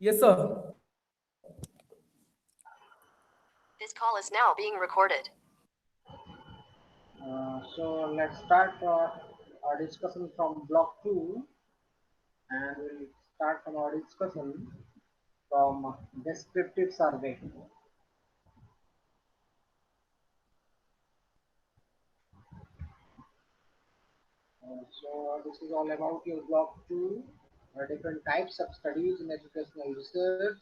Yes, sir. This call is now being recorded. So let's start our discussion from block 2, and we'll start from our discussion from descriptive survey. So this is all about your block 2, different types of studies in educational research.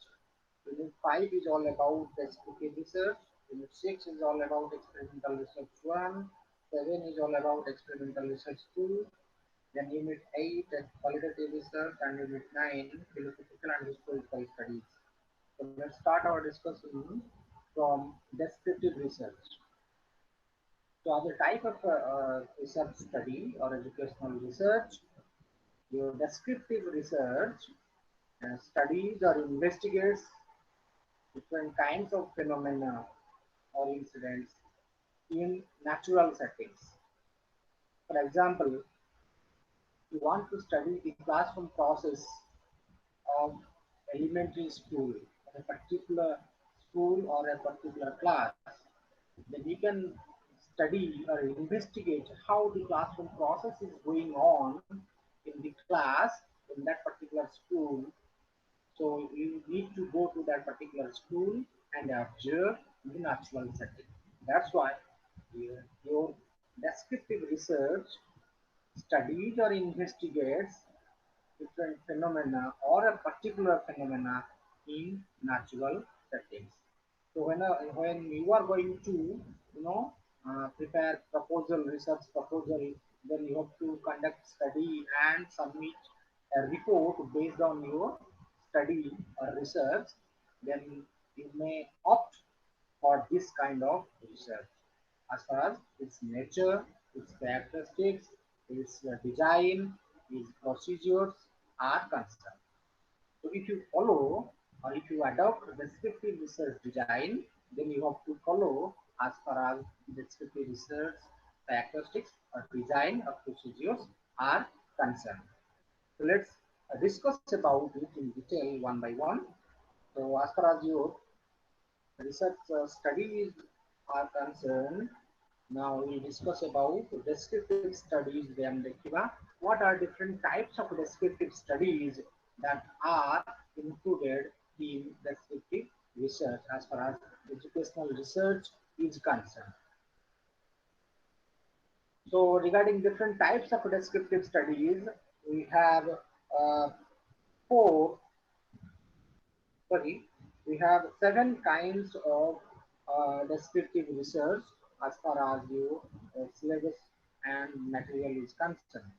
Unit 5 is all about descriptive research. Unit 6 is all about experimental research 1. 7 is all about experimental research 2. Then Unit 8 qualitative research, and Unit 9 philosophical and historical studies. So let's start our discussion from descriptive research. So as a type of research study or educational research, your descriptive research studies or investigates different kinds of phenomena or incidents in natural settings. For example, you want to study the classroom process of elementary school, a particular school or a particular class, then we can study or investigate how the classroom process is going on in the class in that particular school. So you need to go to that particular school and observe the natural setting. That's why your descriptive research studies or investigates different phenomena or a particular phenomena in natural settings. So when you are going to prepare proposal, research proposal, then you have to conduct study and submit a report based on your study or research. Then you may opt for this kind of research as far as its nature, its characteristics, its design, its procedures are concerned. So if you follow or if you adopt descriptive research design, then you have to follow as far as descriptive research characteristics or design or procedures are concerned. So let's discuss about it in detail one by one. So as far as your research studies are concerned, now we discuss about descriptive studies. What are different types of descriptive studies that are included in descriptive research as far as educational research is concerned. So regarding different types of descriptive studies, we have uh, four, sorry, we have 7 kinds of descriptive research as far as your syllabus and material is concerned.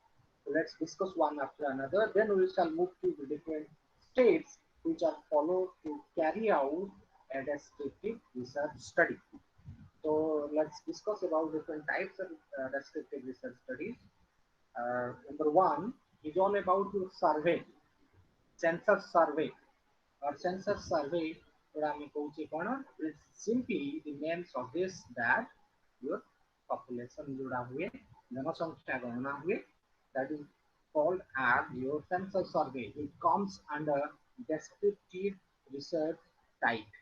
So let's discuss one after another. Then we shall move to the different steps which are followed to carry out a descriptive research study. So let's discuss about different types of descriptive research studies. Number 1 is all about your survey, census survey or census survey. It's simply the name suggests that your population जोड़ा हुए जनसंख्या गणना हुए, that is called as your census survey. It comes under descriptive research type.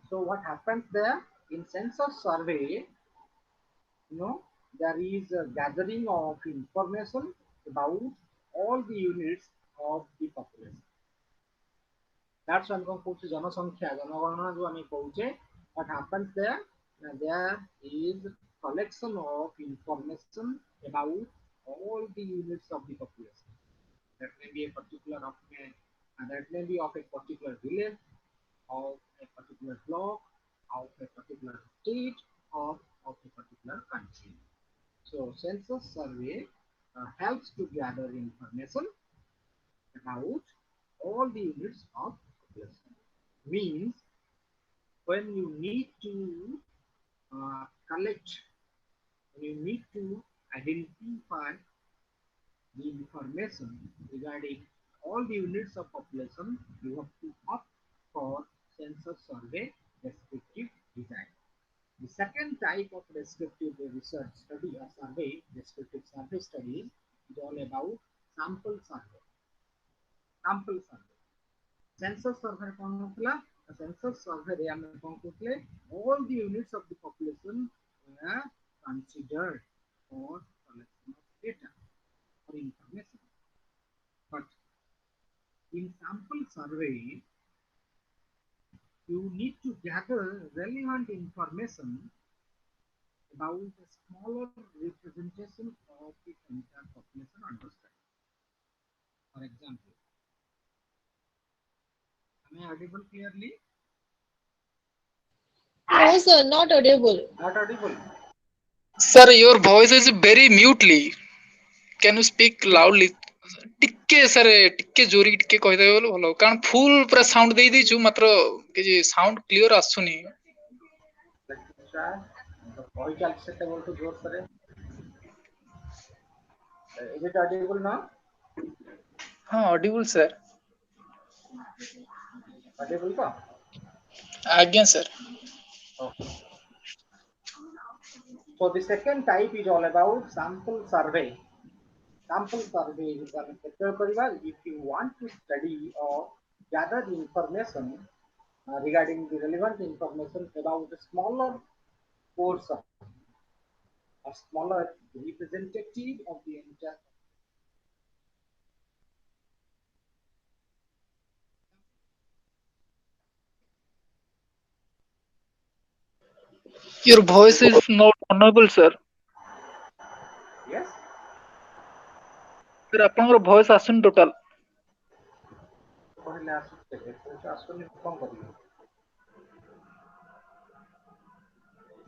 So what happens there in census survey? There is a gathering of information about all the units of the population. That's why I'm going to janasankhya, janagana jo ami kohuche. What happens there? There is collection of information about all the units of the population. That may be a particular of that may be of a particular village, of a particular block, of a particular state, or of a particular country. So census survey helps to gather information about all the units of population. Means when you need to collect, when you need to identify the information regarding all the units of population, you have to opt for census survey descriptive design. The second type of descriptive research study or survey, descriptive survey studies, is all about sample survey. Sample survey. Census survey कौन होता census सर्वे रे हम कौन करते all the units of the population were considered for collection of data or information, but in sample survey you need to gather relevant information about a smaller representation of the entire population understand. For example, am I audible clearly? No, sir, not audible. Not audible. Sir, your voice is very mutely. Can you speak loudly? ଟିକେ sir ଟିକେ ଜୋରି ଟିକେ କହିଦେବେ ବୋଲେ ଭଲ କାରଣ ଫୁଲ ପୁରା sound ଦେଇ ଦେଇଛୁ ମାତ୍ର କିଛି ସାଉଣ୍ଡ କ୍ଲିୟର ଆସୁନି। କହି ଚାଲିଛି ସେତେବେଳଠୁ ଜୋର ସରେ is it audible now? ହଁ ଅଡିବୁଲ ସାର୍। Audible ତ? ଆଜ୍ଞା sir. Okay. So the second type is all about sample survey. Sample survey is if you want to study or gather the information regarding the relevant information about a smaller portion, a smaller representative of the entire. Your voice is not audible sir. Yes. Sir ଆପଣଙ୍କର voice ଆସୁନି total. କହିଲେ ଆସୁନି କଣ କରିବି?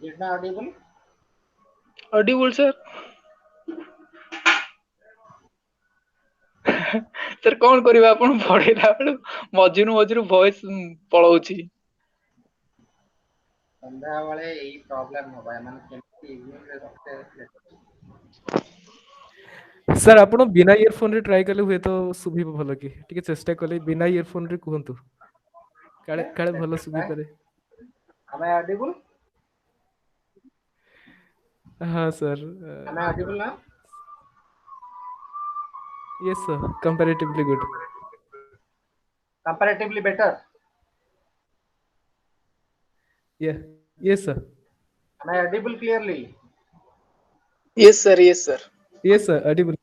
Is not audible? Audible sir. Sir କଣ କରିବା ଆପଣ ପଢେଇଲା ବେଳୁ ମଝିରୁ ଭଏସ ପଳଉଛି। ସନ୍ଧ୍ୟାବେଳେ ଏଇ ପ୍ରୋବ୍ଲେମ ହବ ମାନେ କେମିତି ଇଭିନିଂରେ ରଖିଲେ ସାର୍ ଆପଣ ବିନା ଇୟରଫୋନରେ ଟ୍ରାଏ କଲେ ହୁଏତ ଶୁଭିବ ଭଲ କି ଟିକେ ଚେଷ୍ଟା କଲେ ବିନା ଇୟରଫୋନରେ କୁହନ୍ତୁ କାଳେ କାଳେ ଭଲ ଶୁଭିପାରେ। Am I audible? ହଁ sir. Am I audible now? Yes sir, comparatively good. Comparatively better. Yeah, yes sir. Am I audible clearly? Yes sir, yes sir. Yes sir, audible.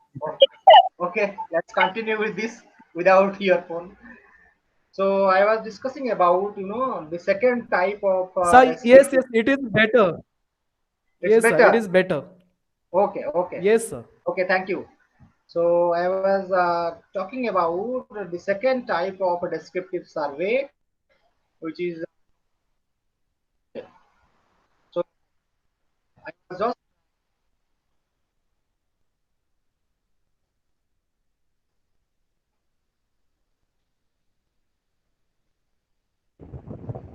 Okay, let's continue with this without earphone. So I was discussing about the second type of Sir, yes, it is better. It's Yes sir, better. it is better. Okay. Yes sir. Okay, thank you. So I was talking about the second type of descriptive survey, which is so I was just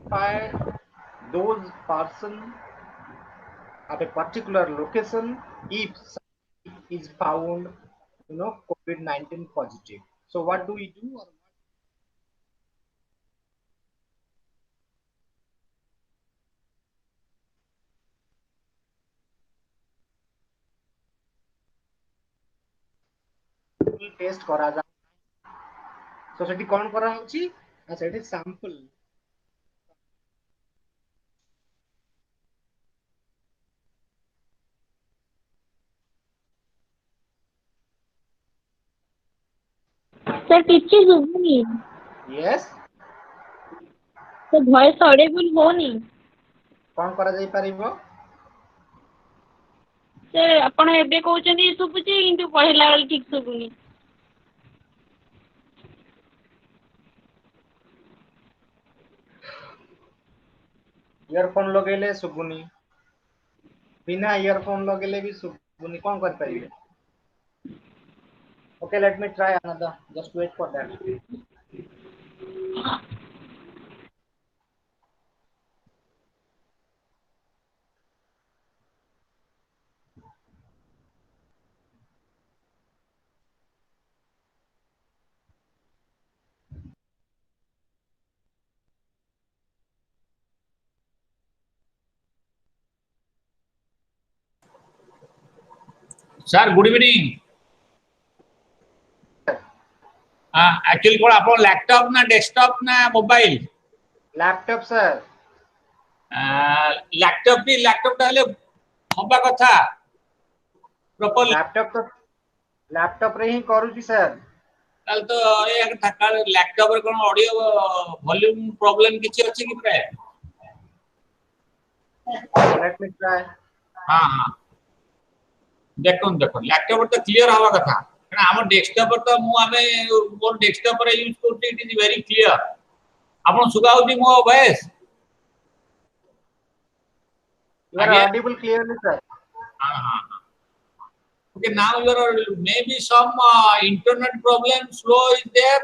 by those person at a particular location if is found COVID-19 positive. So what do we do? Test करा जा तो सेठी कोन करा होची आ सेठी sample Sir, କିଛି ଶୁଭୁନି। Yes ତ voice audible ହଉନି। कोन करा जाई परिबो ସାର୍ ଆପଣ ଏବେ କହୁଛନ୍ତି ଶୁଭୁଛି କିନ୍ତୁ କହିଲା ବେଳେ ଠିକ ଶୁଭୁନି। इयरफोन लगेले सुबुनी बिना इयरफोन लगेले भी सुबुनी कोन कर परिबे okay let me try another just wait for that Sir, good evening. Actually कोन आपन लैपटॉप ना डेस्कटॉप ना मोबाइल लैपटॉप सर लैपटॉप ताले हबा कथा प्रॉपर लैपटॉप रे ही करूची सर ताल तो ए थाका लैपटॉप रे कोन ऑडियो वॉल्यूम प्रॉब्लम किछि अछि कि प्राय लेट मी ट्राई हां देखो लैपटॉप तो क्लियर हवा कथा कारण हम डेस्कटॉप तो मु आमे मोर डेस्कटॉप रे यूज करती इट इज वेरी क्लियर आपन सुगाउती मो voice you are audible clearly sir हां okay now your maybe some internet problem slow is there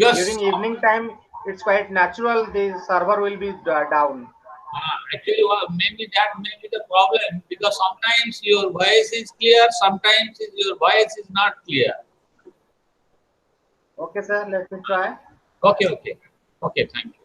yes during evening time it's quite natural the server will be down actually maybe that may be the problem because sometimes your voice is clear sometimes your voice is not clear okay sir let me try okay thank you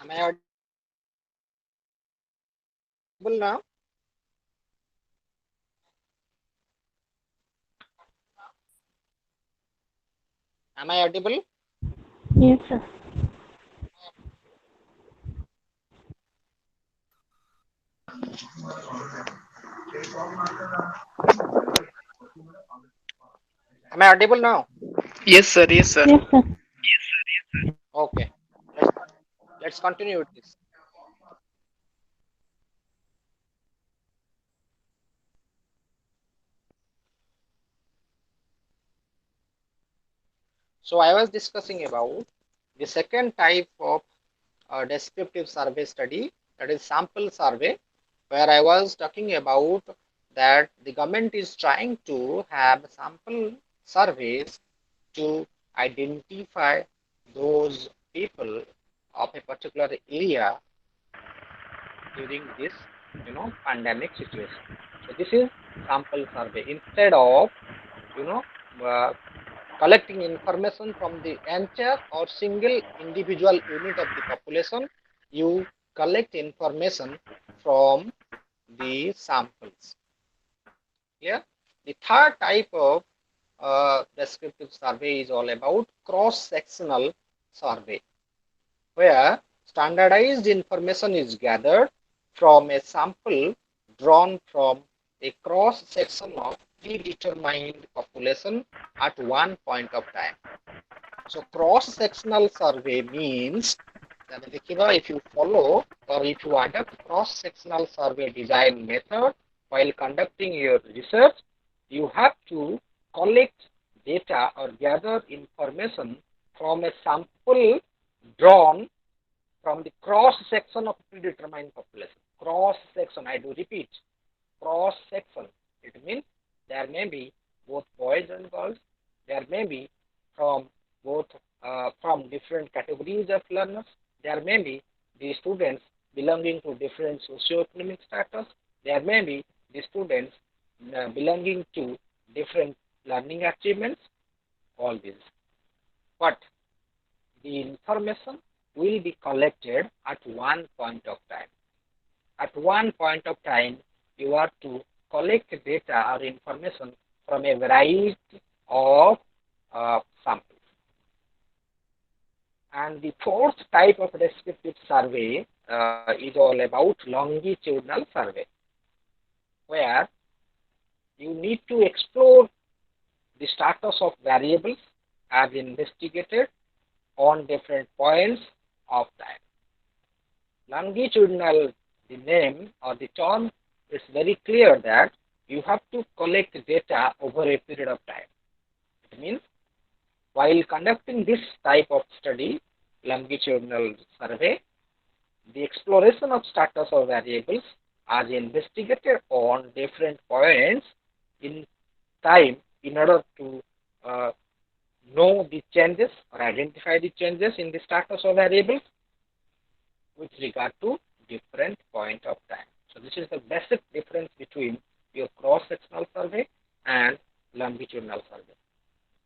am I audible now am I audible Yes, sir. am I audible now Yes, sir. Yes, sir. Yes, sir. okay let's continue with this so I was discussing about the second type of descriptive survey study, that is sample survey, where I was talking about that the government is trying to have sample surveys to identify those people of a particular area during this pandemic situation. So this is sample survey. Instead of collecting information from the entire or single individual unit of the population, you collect information from the samples. Here, the third type of descriptive survey is all about cross-sectional survey, where standardized information is gathered from a sample drawn from a cross-section of predetermined population at one point of time. So cross-sectional survey means that if you follow or if you adopt cross-sectional survey design method while conducting your research, you have to collect data or gather information from a sample drawn from the cross-section of predetermined population. Cross-section, I do repeat, cross-section. It means there may be both boys and girls. There may be from both from different categories of learners. There may be the students belonging to different socioeconomic status. There may be the students belonging to different learning achievements. All these, but the information will be collected at one point of time. At one point of time, you are to collect data or information from a variety of samples. And the fourth type of descriptive survey is all about longitudinal survey, where you need to explore the status of variables as investigated on different points of time. Longitudinal, the name or the term is very clear that you have to collect data over a period of time. It means while conducting this type of study, longitudinal survey, the exploration of status of variables as investigated on different points in time in order to know the changes or identify the changes in the status of variables with regard to different point of time. So this is the basic difference between your cross-sectional survey and longitudinal survey.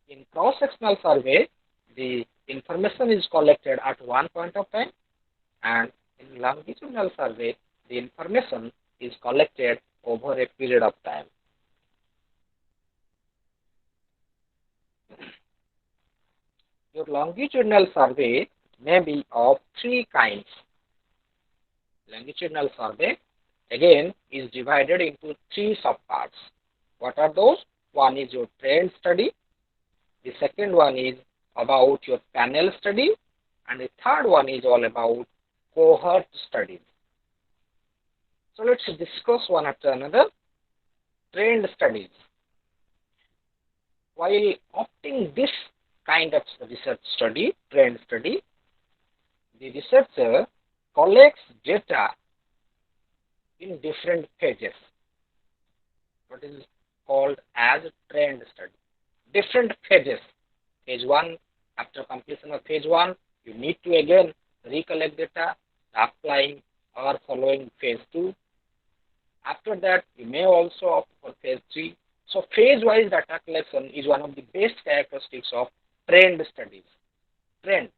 In cross-sectional survey, the information is collected at one point of time, and in longitudinal survey, the information is collected over a period of time. Your longitudinal survey may be of three kinds. Longitudinal survey again is divided into three subparts. What are those? One is your trend study, the second one is about your panel study, and the third one is all about cohort studies. So let's discuss one after another. Trend studies. While opting this kind of research study, trend study, the researcher collects data in different phases. What is called as trend study. Different phases. Phase 1, after completion of phase 1, you need to again recollect data, applying or following phase 2. After that, you may also opt for phase 3. So phase-wise data collection is one of the best characteristics of trend studies. Trend.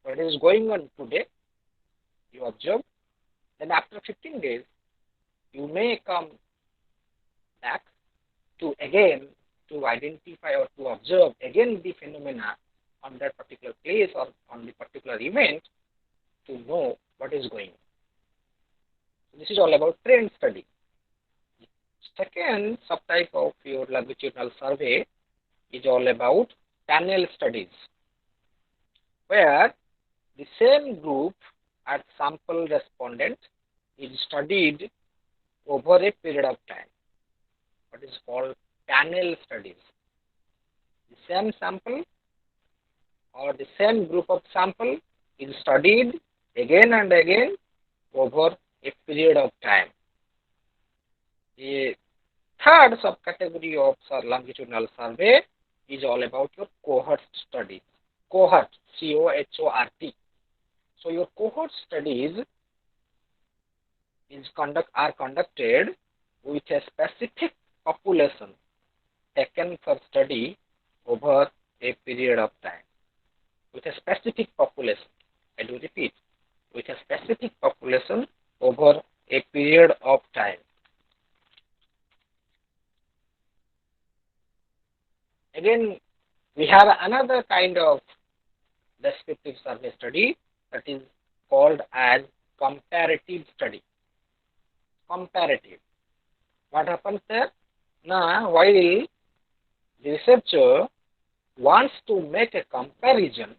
What is going on today, you observe. Then after 15 days, you may come back to again to identify or to observe again the phenomena on that particular place or on the particular event to know what is going on. This is all about trend study. Second subtype of your longitudinal survey is all about panel studies, where the same group as sample respondent is studied over a period of time. What is called panel studies. The same sample or the same group of sample is studied again and again over a period of time. The third subcategory of longitudinal survey is all about your cohort studies. Cohort, C-O-H-O-R-T. So your cohort studies are conducted with a specific population taken for study over a period of time. With a specific population, I do repeat, with a specific population over a period of time. Again, we have another kind of descriptive survey study that is called as comparative study. Comparative. What happens there? Now, while the researcher wants to make a comparison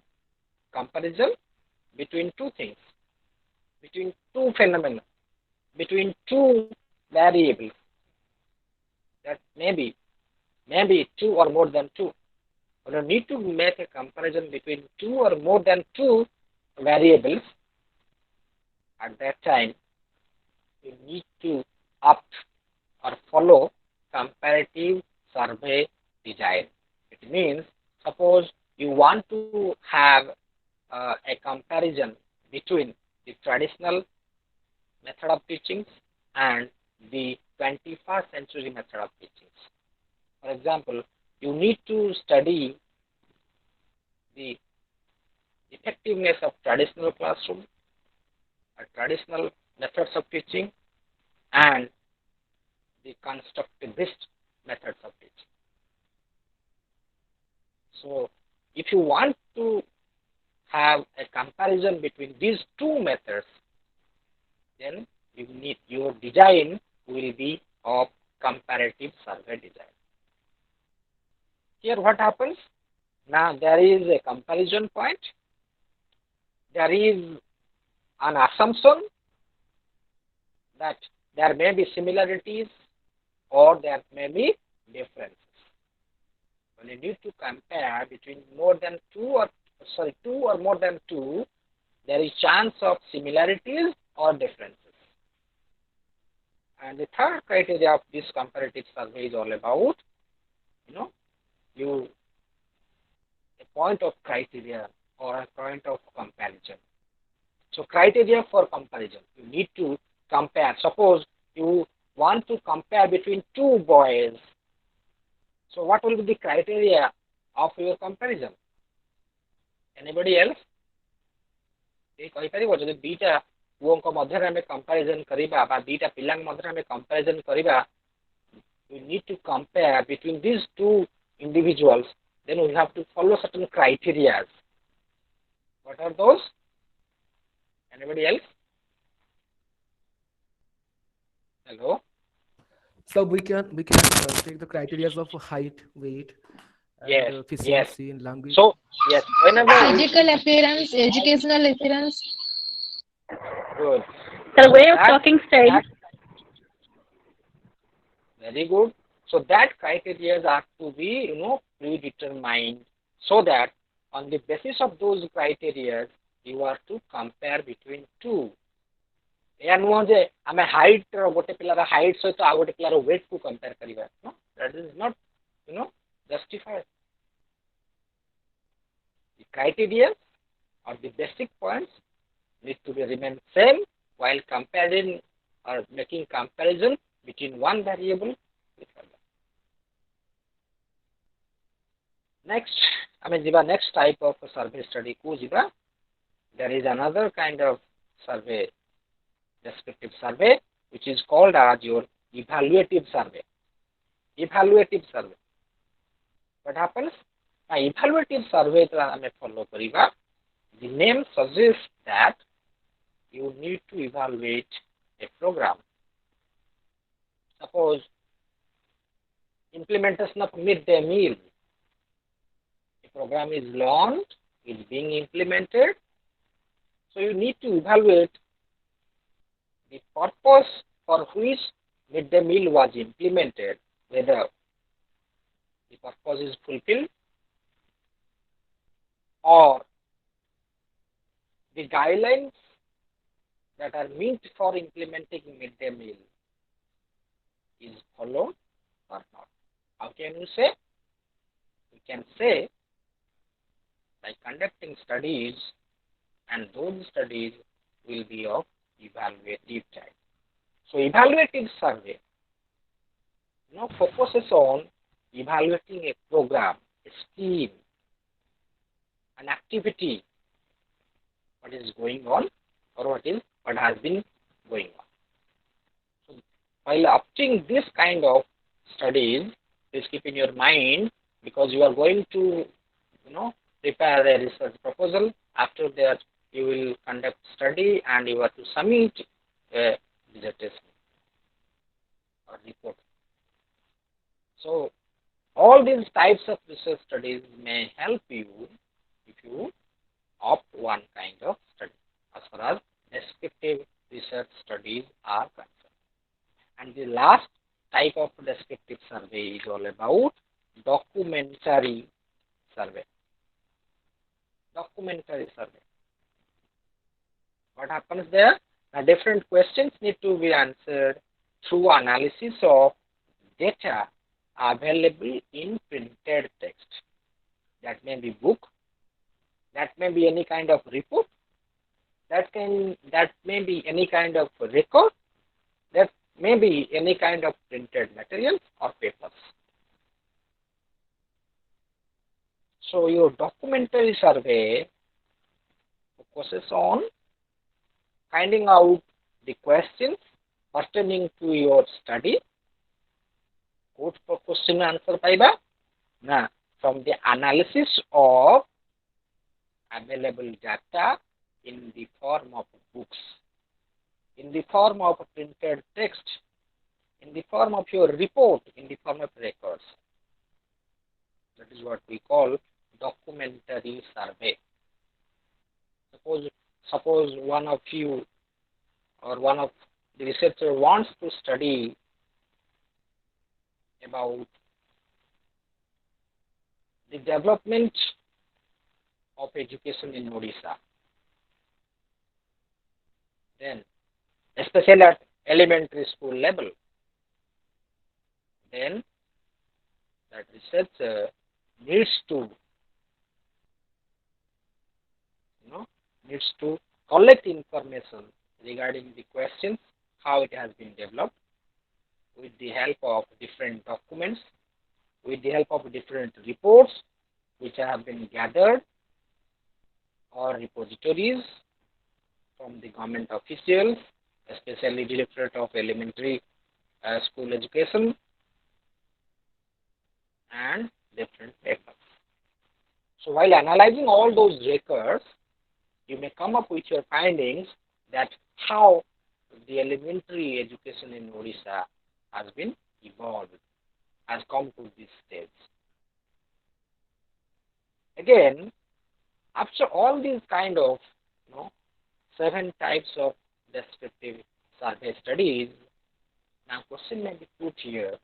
between two things, between two phenomena, between two variables, that maybe two or more than two. But you need to make a comparison between two or more than two variables. At that time, you need to opt or follow comparative survey design. It means, suppose you want to have a comparison between the traditional method of teaching and the 21st century method of teaching. For example, you need to study the effectiveness of traditional classroom, traditional methods of teaching, and the constructivist methods of teaching. So, if you want to have a comparison between these two methods, then your design will be of comparative survey design. Here what happens? Now there is a comparison point. There is an assumption that there may be similarities or there may be differences. When you need to compare between two or more than two, there is chance of similarities or differences. And the third criteria of this comparative survey is all about, a point of criteria or a point of comparison. So criteria for comparison. You need to compare. Suppose you want to compare between two boys. So what will be the criteria of your comparison? Anybody else? ଯଦି ଦୁଇଟା ପୁଅଙ୍କ ମଧ୍ୟରେ ଆମେ comparison କରିବା ବା ଦୁଇଟା ପିଲାଙ୍କ ମଧ୍ୟରେ ଆମେ comparison କରିବା, we need to compare between these two individuals. Then we have to follow certain criteria. What are those? Anybody else? Hello? So we can take the criteria of height, weight, and Yes, efficiency in language. So yes, whenever Physical appearance, educational appearance. good. The way of That- talking style. that- very good. So that criteria are to be predetermined, so that on the basis of those criteria you are to compare between two. या नुह जे आमे height गोटे पिलार height सहित आ गोटे पिलार wait को compare करिबा, know that is not justified. The criteria or the basic points need to be remain same while comparing or making comparison between one variable with other. Next, next type of survey study को जिबा. There is another kind of survey, descriptive survey, which is called as your evaluative survey. Evaluative survey. What happens? Evaluative survey follow kariba. The name suggests that you need to evaluate a program. Suppose implementation of midday meal. A program is launched, is being implemented. So you need to evaluate the purpose for which midday meal was implemented, whether the purpose is fulfilled or the guidelines that are meant for implementing midday meal is followed or not. How can you say? You can say by conducting studies, and those studies will be of evaluative type. So evaluative survey focuses on evaluating a program, a scheme, an activity, what is going on or what has been going on. So while opting this kind of studies, please keep in your mind, because you are going to prepare a research proposal. After that you will conduct study and you have to submit a dissertation or report. So all these types of research studies may help you if you opt one kind of study as far as descriptive research studies are concerned. And the last type of descriptive survey is all about documentary survey. Documentary survey. What happens there? Different questions need to be answered through analysis of data available in printed text. That may be book, that may be any kind of report, that may be any kind of record, that may be any kind of printed materials or papers. So your documentary survey focuses on finding out the questions pertaining to your study. Good for question answer paiba na from the analysis of available data in the form of books, in the form of printed text, in the form of your report, in the form of records. That is what we call documentary survey. Suppose one of you or one of the researcher wants to study about the development of education in Odisha. Then, especially at elementary school level, then that researcher needs to collect information regarding the questions, how it has been developed, with the help of different documents, with the help of different reports which have been gathered or repositories from the government officials, especially Directorate of Elementary School Education, and different papers. So while analyzing all those records, you may come up with your findings that how the elementary education in Odisha has been evolved, has come to this stage. Again, after all these kind of 7 types of descriptive survey studies, now question may be put here: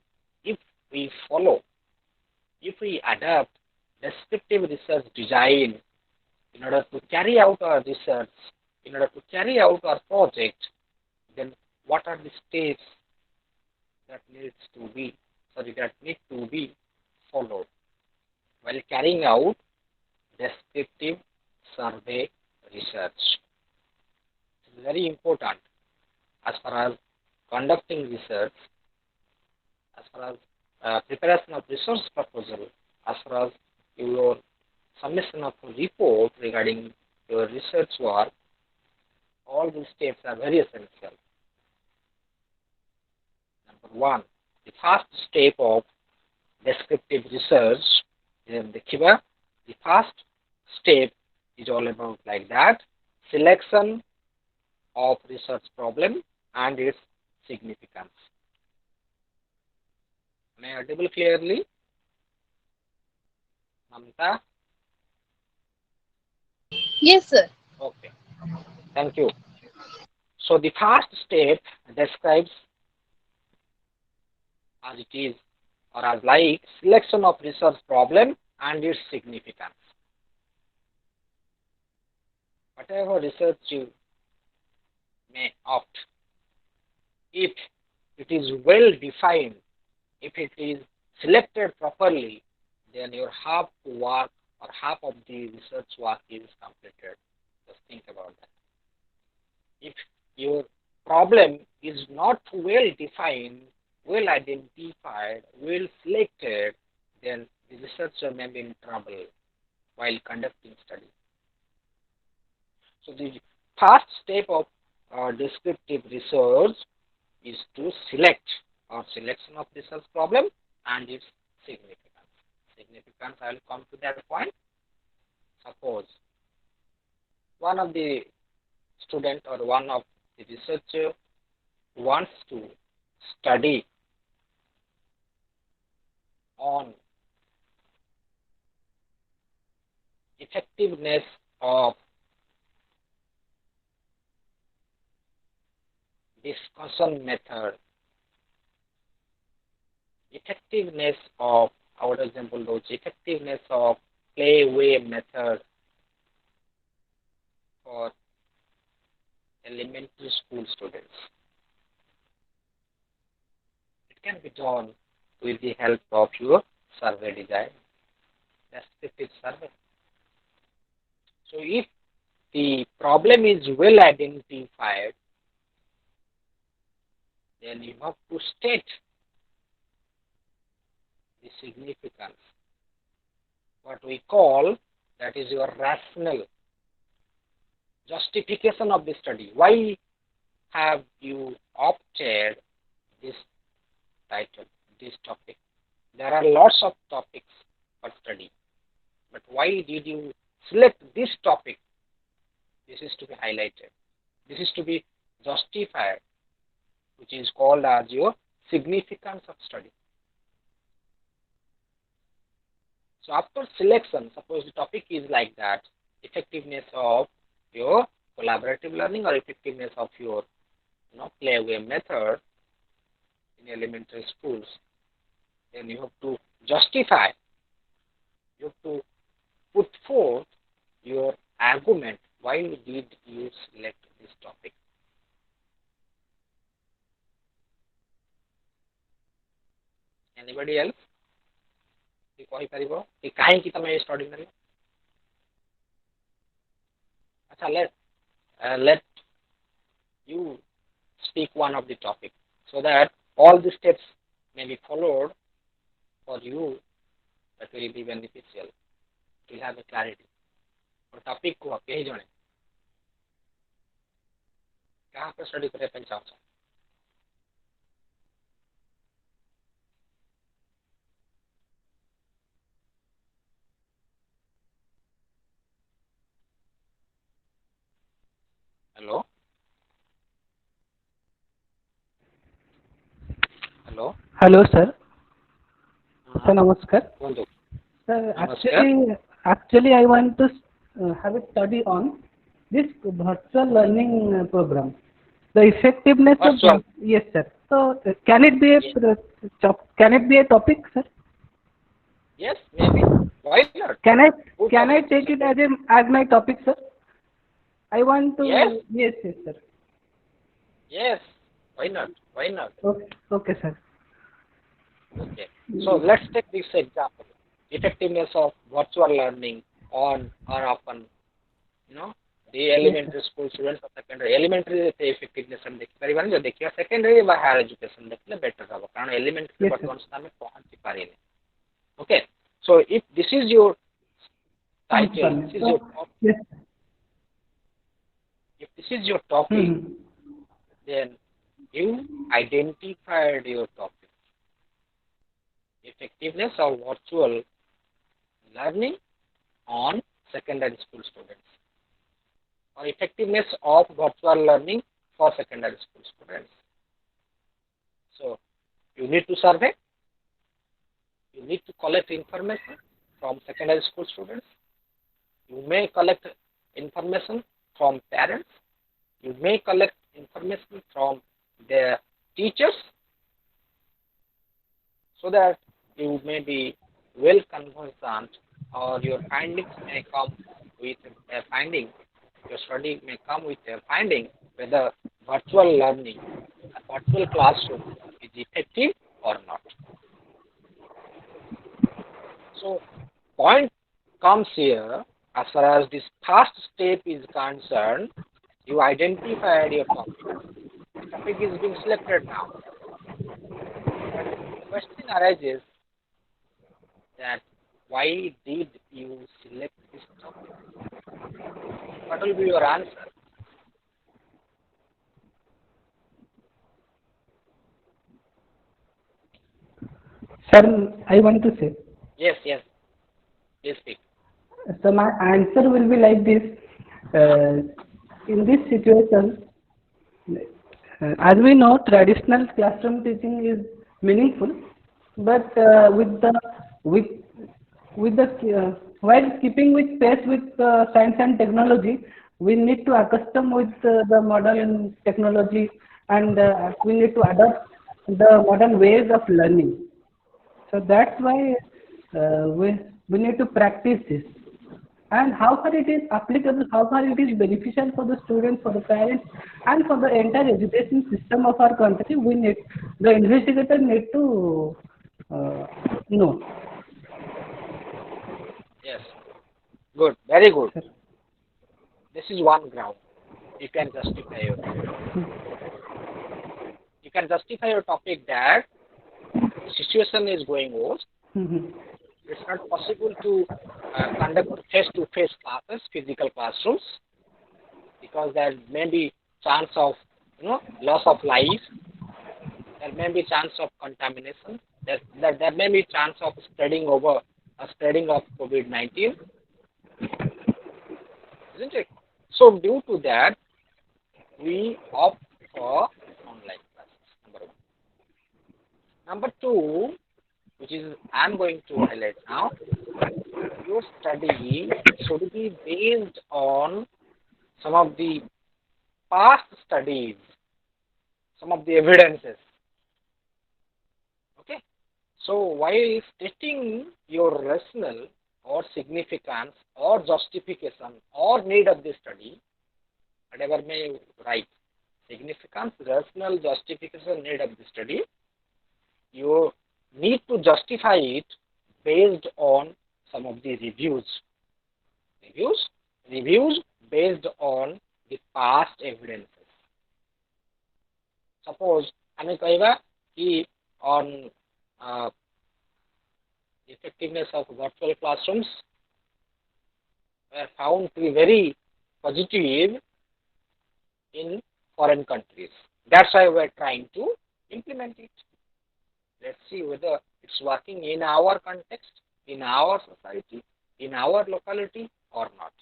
if we follow, if we adapt descriptive research design in order to carry out our research, in order to carry out our project, then what are the steps that need to be followed while carrying out descriptive survey research? It is very important as far as conducting research, as far as preparation of research proposal, as far as your submission of a report regarding your research work. All these steps are very essential. Number 1, the first step of descriptive research, the first step is all about like that: selection of research problem and its significance. Am I audible clearly? Mamta? Yes, sir. Okay. Thank you. So the first step describes as it is, or as like, selection of research problem and its significance. Whatever research you may opt, if it is well defined, if it is selected properly, then your half work or half of the research work is completed. Just think about that. If your problem is not well defined, well identified, well selected, then the researcher may be in trouble while conducting study. So the first step of descriptive research is to select or selection of research problem and its significance. Significance, I will come to that point. Suppose one of the student or one of the researcher wants to study on effectiveness of discussion method, effectiveness of, I would example those, effectiveness of play-way method for elementary school students. It can be done with the help of your survey design, descriptive survey. So if the problem is well identified, then you have to state the significance, what we call, that is your rational justification of the study. Why have you opted this title, this topic? There are lots of topics for study, but why did you select this topic? This is to be highlighted. This is to be justified, which is called as your significance of study. So after selection, suppose the topic is like that, effectiveness of your collaborative learning or effectiveness of your play-way method in elementary schools, then you have to justify, you have to put forth your argument. Why did you select this topic? Anybody else? कहीपर कि कहीं तुम study कर अच्छा let you speak one of the topic so that all the steps may be followed for you. That will be beneficial. You will have a clarity. और topic को आप यही जाने कहाँ पर स्टडी करें पंचायत से hello hello Hello, sir. Sir, namaskar. बोलो Sir, Namaskar. actually, I want to have a study on this virtual learning program. The effectiveness Virtual. of yes, sir. So, can it be a topic, sir? Yes, maybe. Why not? Can I Good take it as my topic, sir? I want to. Yes. Yes, sir. Yes. Why not? Why not? Okay, sir. Okay. So let's take this example. Effectiveness of virtual learning on or often, the elementary school students or secondary. Elementary effectiveness हम देख परिवार जो देखिए secondary व higher education देखने better होगा कारण elementary वर्तमान स्थान में पहुंच ही पा रही है. Okay. So if this is your title, this is your topic. Yes. If this is your topic, then you identified your topic. Effectiveness of virtual learning on secondary school students or effectiveness of virtual learning for secondary school students. So you need to survey, you need to collect information from secondary school students, you may collect information from parents, you may collect information from their teachers so that you may be well conversant or your findings may come with a finding, your study may come with a finding whether virtual learning, a virtual classroom is effective or not. So point comes here as far as this first step is concerned, you identified your topic. The topic is being selected now. But the question arises that why did you select this topic? What will be your answer? Sir, I want to say. Yes. Please speak. So my answer will be like this. In this situation, as we know, traditional classroom teaching is meaningful, but while keeping with pace with science and technology, we need to accustom with the modern technology, and we need to adopt the modern ways of learning. So that's why we need to practice this. And how far it is applicable, how far it is beneficial for the students, for the parents, and for the entire education system of our country, the investigator need to know. Yes. Good. Very good. This is one ground. You can justify your topic. You can justify your topic that the situation is going worse. It's not possible to conduct face-to-face classes, physical classrooms, because there may be chance of loss of life. There may be chance of contamination. There may be chance of spreading of COVID-19, isn't it? So due to that, we opt for online classes. Number two, which is I'm going to highlight now, your study should be based on some of the past studies, some of the evidences. Okay, so while stating your rationale or significance or justification or need of the study, whatever may you write, significance, rationale, justification, need of the study, you need to justify it based on some of the reviews based on the past evidences. Suppose ame kaiba ki on effectiveness of virtual classrooms were found to be very positive in foreign countries. That's why we're trying to implement it. Let's see whether it's working in our context, in our society, in our locality or not.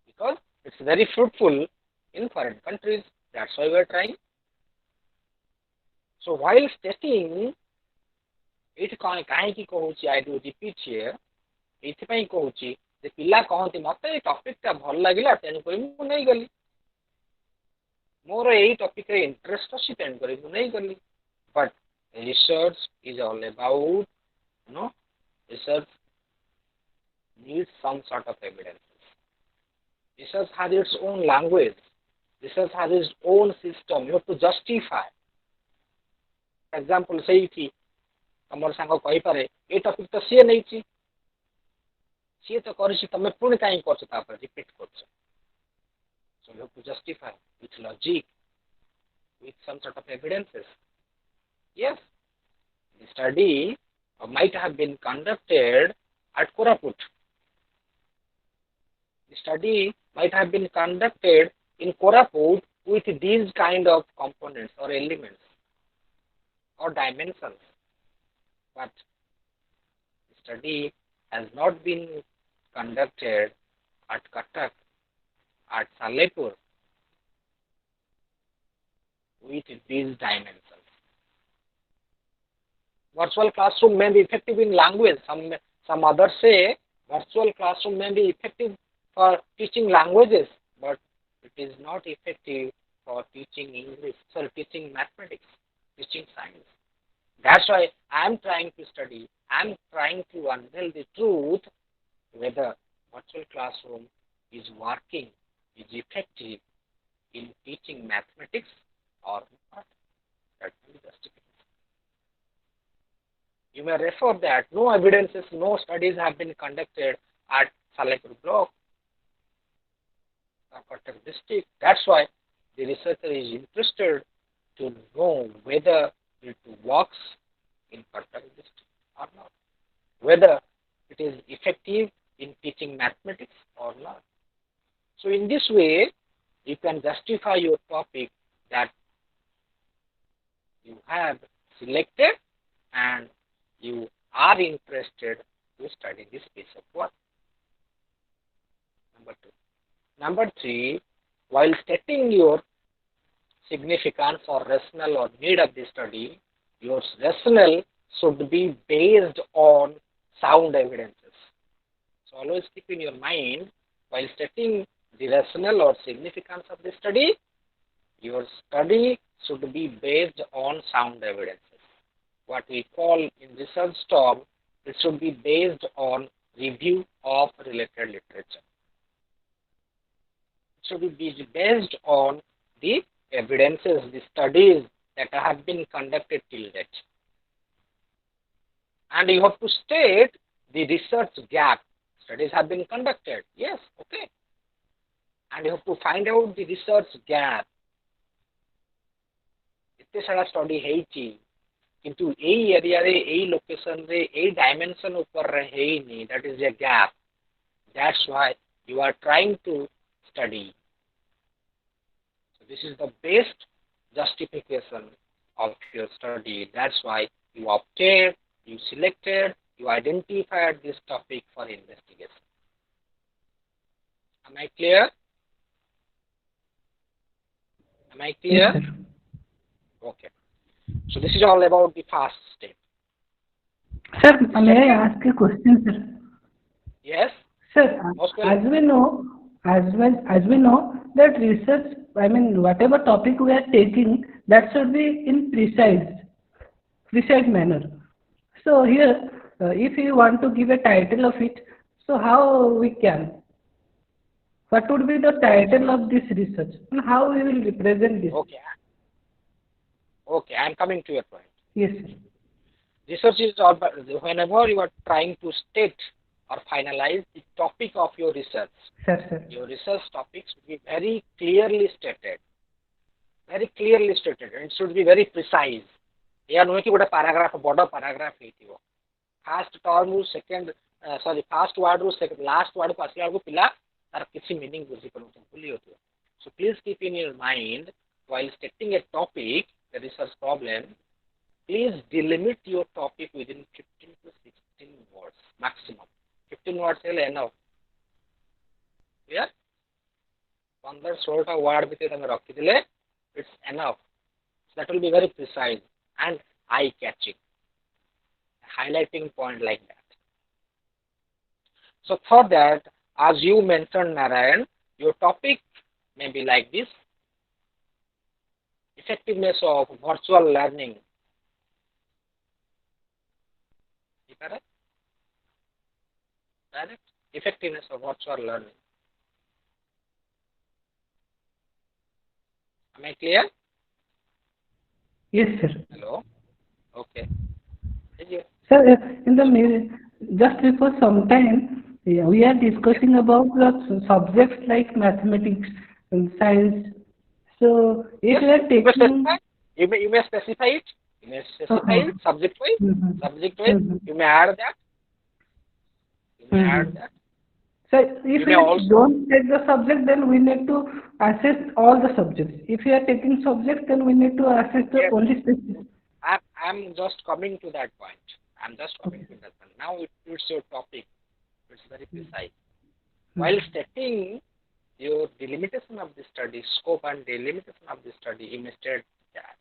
Because it's very fruitful in foreign countries. That's why we're trying. So while stating, it kaiki kohuchi, I do repeat here, ଏଥିପାଇଁ କହୁଛି ଯେ ପିଲା କହନ୍ତି ମତେ ଏଇ ଟପିକଟା ଭଲ ଲାଗିଲା ତେଣୁକରି ମୁଁ ନେଇଗଲି, ମୋର ଏଇ ଟପିକରେ ଇଣ୍ଟରେଷ୍ଟ ଅଛି ତେଣୁକରି ମୁଁ ନେଇଗଲି. But research is all about, research needs some sort of evidence. Research has its own language. Research has its own system. You have to justify. For example, ସେଇଠି ତମର ସାଙ୍ଗ କହିପାରେ ଏ ଟପିକ ତ ସିଏ ନେଇଛି, ସିଏ ତ କରିଛି, ତମେ ପୁଣି କାହିଁ କରୁଛ ତାପରେ ରିପିଟ୍ କରୁଛ. So you have to justify with logic, with some sort of evidences. Yes, the study might have been conducted at Koraput. The study might have been conducted in Koraput with these kind of components or elements or dimensions. But the study has not been conducted at Cuttack, at Sallepur with these dimensions. Virtual classroom may be effective in language. Some others say virtual classroom may be effective for teaching languages, but it is not effective for teaching English, teaching mathematics, teaching science. That's why I am trying to study, I am trying to unveil the truth whether virtual classroom is working, is effective in teaching mathematics or not. That's the justification. You may refer that no evidences, no studies have been conducted at Sallepur block or Cuttack district. That's why the researcher is interested to know whether it works in Cuttack district or not, whether it is effective in teaching mathematics or not. So in this way, you can justify your topic that you have selected and you are interested to study this piece of work. Number 2. Number 3, while stating your significance or rationale or need of the study, your rationale should be based on sound evidences. So always keep in your mind, while stating the rationale or significance of the study, your study should be based on sound evidences. What we call in research term, it should be based on review of related literature. It should be based on the evidences, the studies that have been conducted till date. And you have to state the research gap. Studies have been conducted. Yes, okay. And you have to find out the research gap. इतने सारा study है किंतु एई area रे एई location रे एई dimension ऊपर रे है ही नहीं, that is a gap. That's why you are trying to study. So this is the best justification of your study. That's why you opted, you selected, you identified this topic for investigation. Am I clear? Am I clear? Yes, sir. Okay. So this is all about the first step. Sir, may I ask a question, sir? Yes? Sir, Most as we know that research, whatever topic we are taking, that should be in precise manner. So here, if you want to give a title of it, so how we can? What would be the title of this research and how we will represent this? Okay, I am coming to your point. Yes, sir. Research is all, whenever you are trying to state or finalize the topic of your research. Sir. Your research topics should be very clearly stated. Very clearly stated. And it should be very precise. Yeah, no, कि paragraph, border paragraph ହେଇଥିବ. First term ରୁ second, first word ରୁ last word को ଆସିଲା बेलକୁ पिला तार किसी meaning बुझी पारुथि भूली होथिବ. So please keep in your mind while stating a topic, the research problem, please delimit your topic within 15 to 16 words maximum. 15 words is enough. Clear? 15-16 word ଭିତରେ ତମେ ରଖିଦେଲେ it's enough. So that will be very precise and eye-catching. Highlighting point like that. So for that, as you mentioned, Narayan, your topic may be like this: effectiveness of virtual learning. Correct? Correct? Effectiveness of virtual learning. Am I clear? Yes, sir. Hello? Okay. Sir, in the just before some time, we are discussing about the subjects like mathematics and science. So, if you are taking... You may specify it. You may specify it subject-wise. Subject-wise, you may add that. You may add that. So, if we don't take the subject, then we need to assess all the subjects. If we are taking subjects, then we need to assess the only specific. I'm just coming to that point. Now it's your topic. It's very precise. While stating your delimitation of the study, scope and delimitation of the study, you may state that.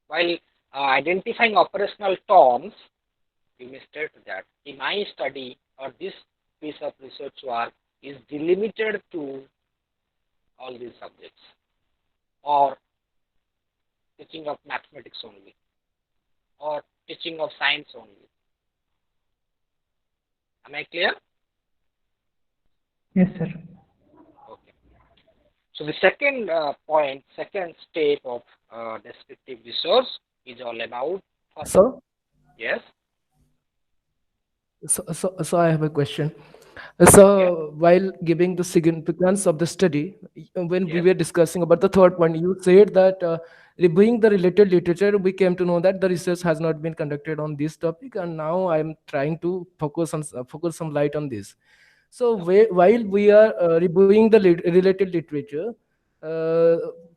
While identifying operational terms, you may state that in my study or this piece of research work is delimited to all these subjects, or teaching of mathematics only, or teaching of science only. Am I clear? Yes, sir. Okay. So the second point, second step of descriptive research is all about. Sir? Yes. So I have a question. So while giving the significance of the study, when we were discussing about the third point, you said that reviewing the related literature, we came to know that the research has not been conducted on this topic, and now I'm trying to focus some light on this. So while we are reviewing the related literature,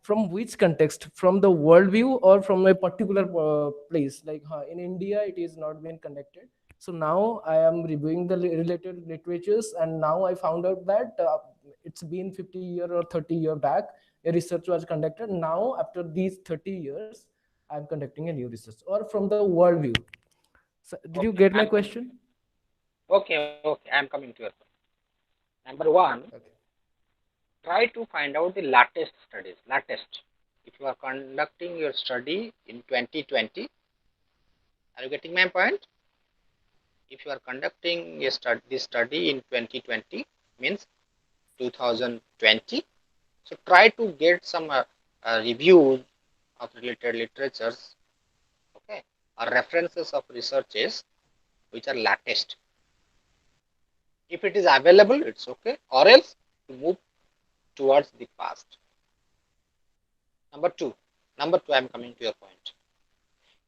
from which context? From the worldview or from a particular place? Like in India, it is not been conducted. So now I am reviewing the related literatures, and now I found out that it's been 50 years or 30 years back, a research was conducted. Now, after these 30 years, I'm conducting a new research, or from the worldview. So, did you get my question? Okay, I'm coming to your point. Number one, try to find out the latest studies. If you are conducting your study in 2020, are you getting my point? If you are conducting this study in 2020, means 2020, so try to get some reviews of related literatures, okay, or references of researches which are latest. If it is available, it's okay, or else to move towards the past. Number two, I'm coming to your point.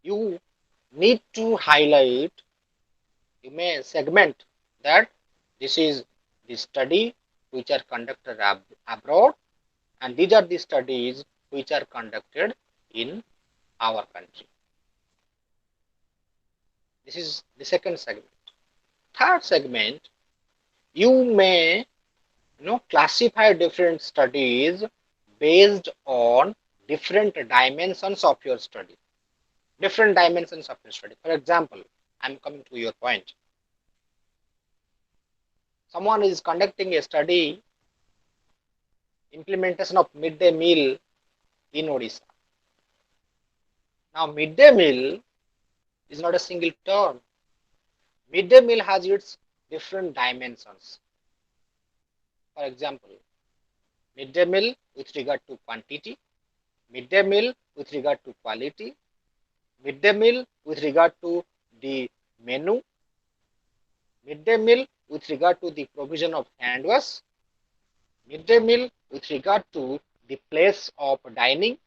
You need to highlight, you may segment that this is the study which are conducted abroad, and these are the studies which are conducted in our country. This is the second segment. Third segment, you may classify different studies based on different dimensions of your study. For example, I'm coming to your point. Someone is conducting a study, implementation of midday meal in Odisha. Now, midday meal is not a single term. Midday meal has its different dimensions. For example, midday meal with regard to quantity, midday meal with regard to quality, midday meal with regard to the menu, midday meal with regard to the provision of hand wash, midday meal with regard to the place of dining,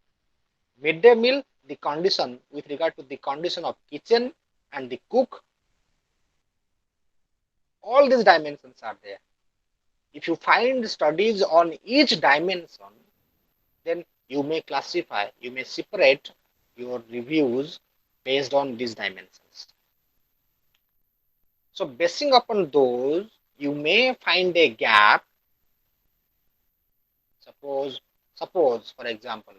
midday meal the condition with regard to the condition of kitchen and the cook. All these dimensions are there. If you find studies on each dimension, then you may classify, you may separate your reviews based on these dimensions. So basing upon those, you may find a gap. Suppose for example,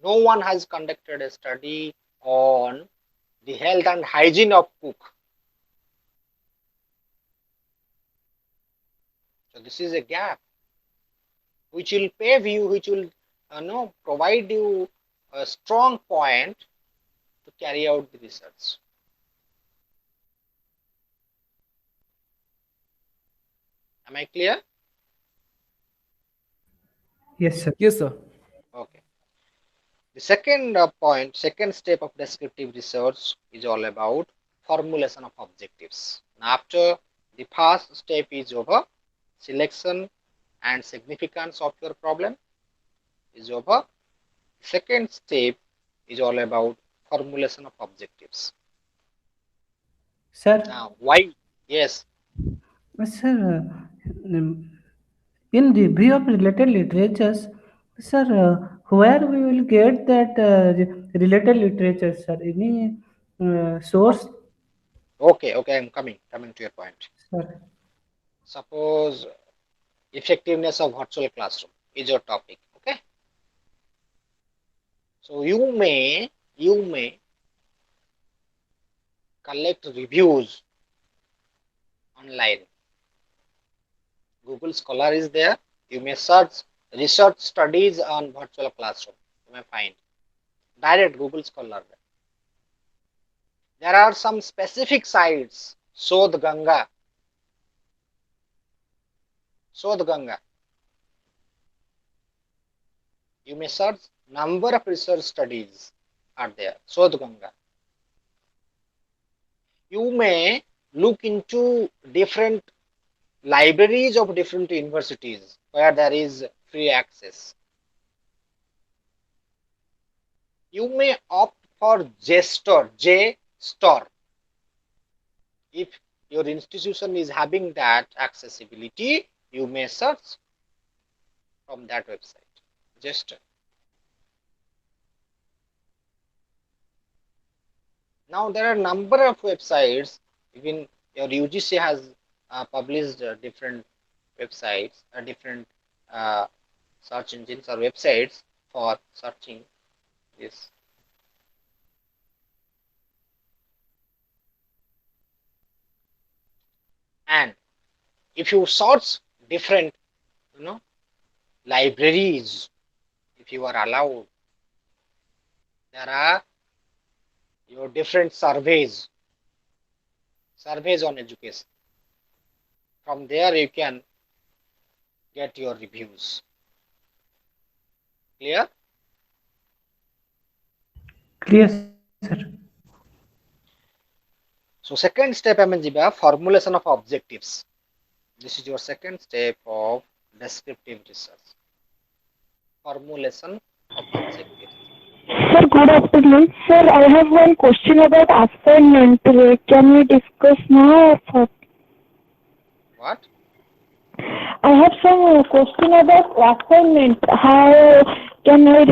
no one has conducted a study on the health and hygiene of cook. So this is a gap which will pave you, which will provide you a strong point to carry out the research. Am I clear? Yes, sir. Yes, sir. Okay. The second second step of descriptive research is all about formulation of objectives. Now, after the first step is over, selection and significance of your problem is over. Second step is all about formulation of objectives. Sir, Now, why? Yes. sir, in review of related literatures, sir, where we will get that related literature, sir? Any source, Okay, I'm coming to your point. sir? Suppose effectiveness of virtual classroom is your topic. Okay. So you may collect reviews online. Google Scholar is there. You may search research studies on virtual classroom. You may find direct Google Scholar. There are some specific sites. Sodh Ganga. You may search number of research studies are there. Sodh Ganga. You may look into different libraries of different universities where there is free access. You may opt for JSTOR. If your institution is having that accessibility, you may search from that website. JSTOR. Now there are a number of websites. Even your UGC has published different websites, different search engines or websites for searching this. And if you search different, libraries, if you are allowed, there are your different surveys on education. From there you can get your reviews. Clear? Clear, sir. So second step formulation of objectives. This is your second step of descriptive research. Formulation of objectives. Sir, good afternoon. Sir, I have one question about assignment. Can we discuss now or what? What? I have some question about assignment. How can I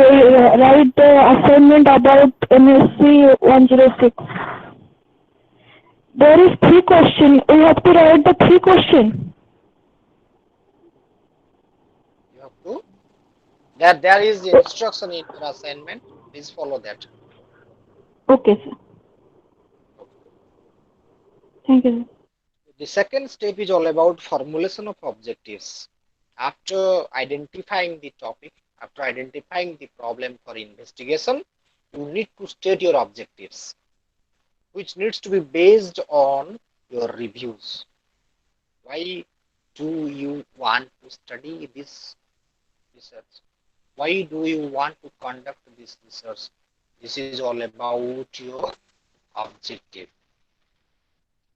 write the assignment about MSc 106? There is 3 questions. We have to write the 3 questions. You have to. There is the instruction in your assignment. Please follow that. Okay, sir. Thank you. The second step is all about formulation of objectives. After identifying the topic, after identifying the problem for investigation, you need to state your objectives, which needs to be based on your reviews. Why do you want to study this research? Why do you want to conduct this research? This is all about your objective.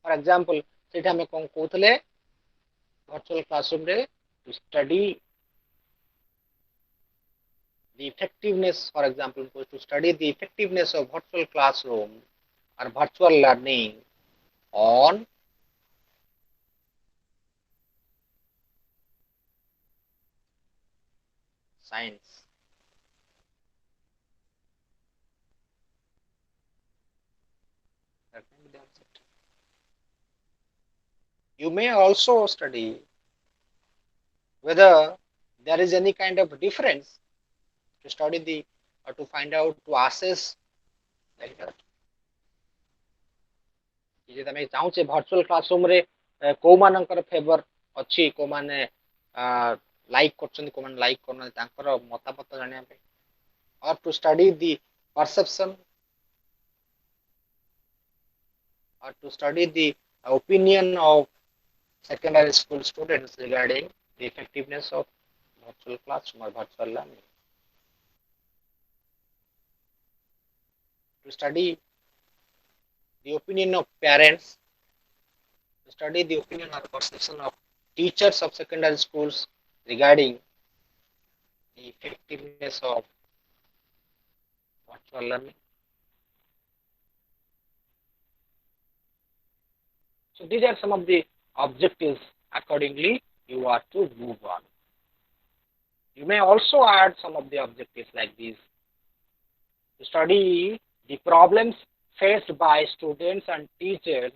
For example, सेटा में कौन कहते virtual classroom रे to study the effectiveness, for example, to study the effectiveness of virtual classroom or virtual learning on science. That may be the objective. You may also study whether there is any kind of difference to study the or to find out to assess like that. जे तमे चाहूचे virtual classroom रे को मानकर favour अछि को माने like करछन को माने like करन तांकर मतामत जानिया पे or to study the perception or to study the opinion of secondary school students regarding the effectiveness of virtual classroom or virtual learning. To study the opinion of parents, to study the opinion or perception of teachers of secondary schools regarding the effectiveness of virtual learning. So these are some of the objectives. Accordingly, you are to move on. You may also add some of the objectives like these. To study the problems faced by students and teachers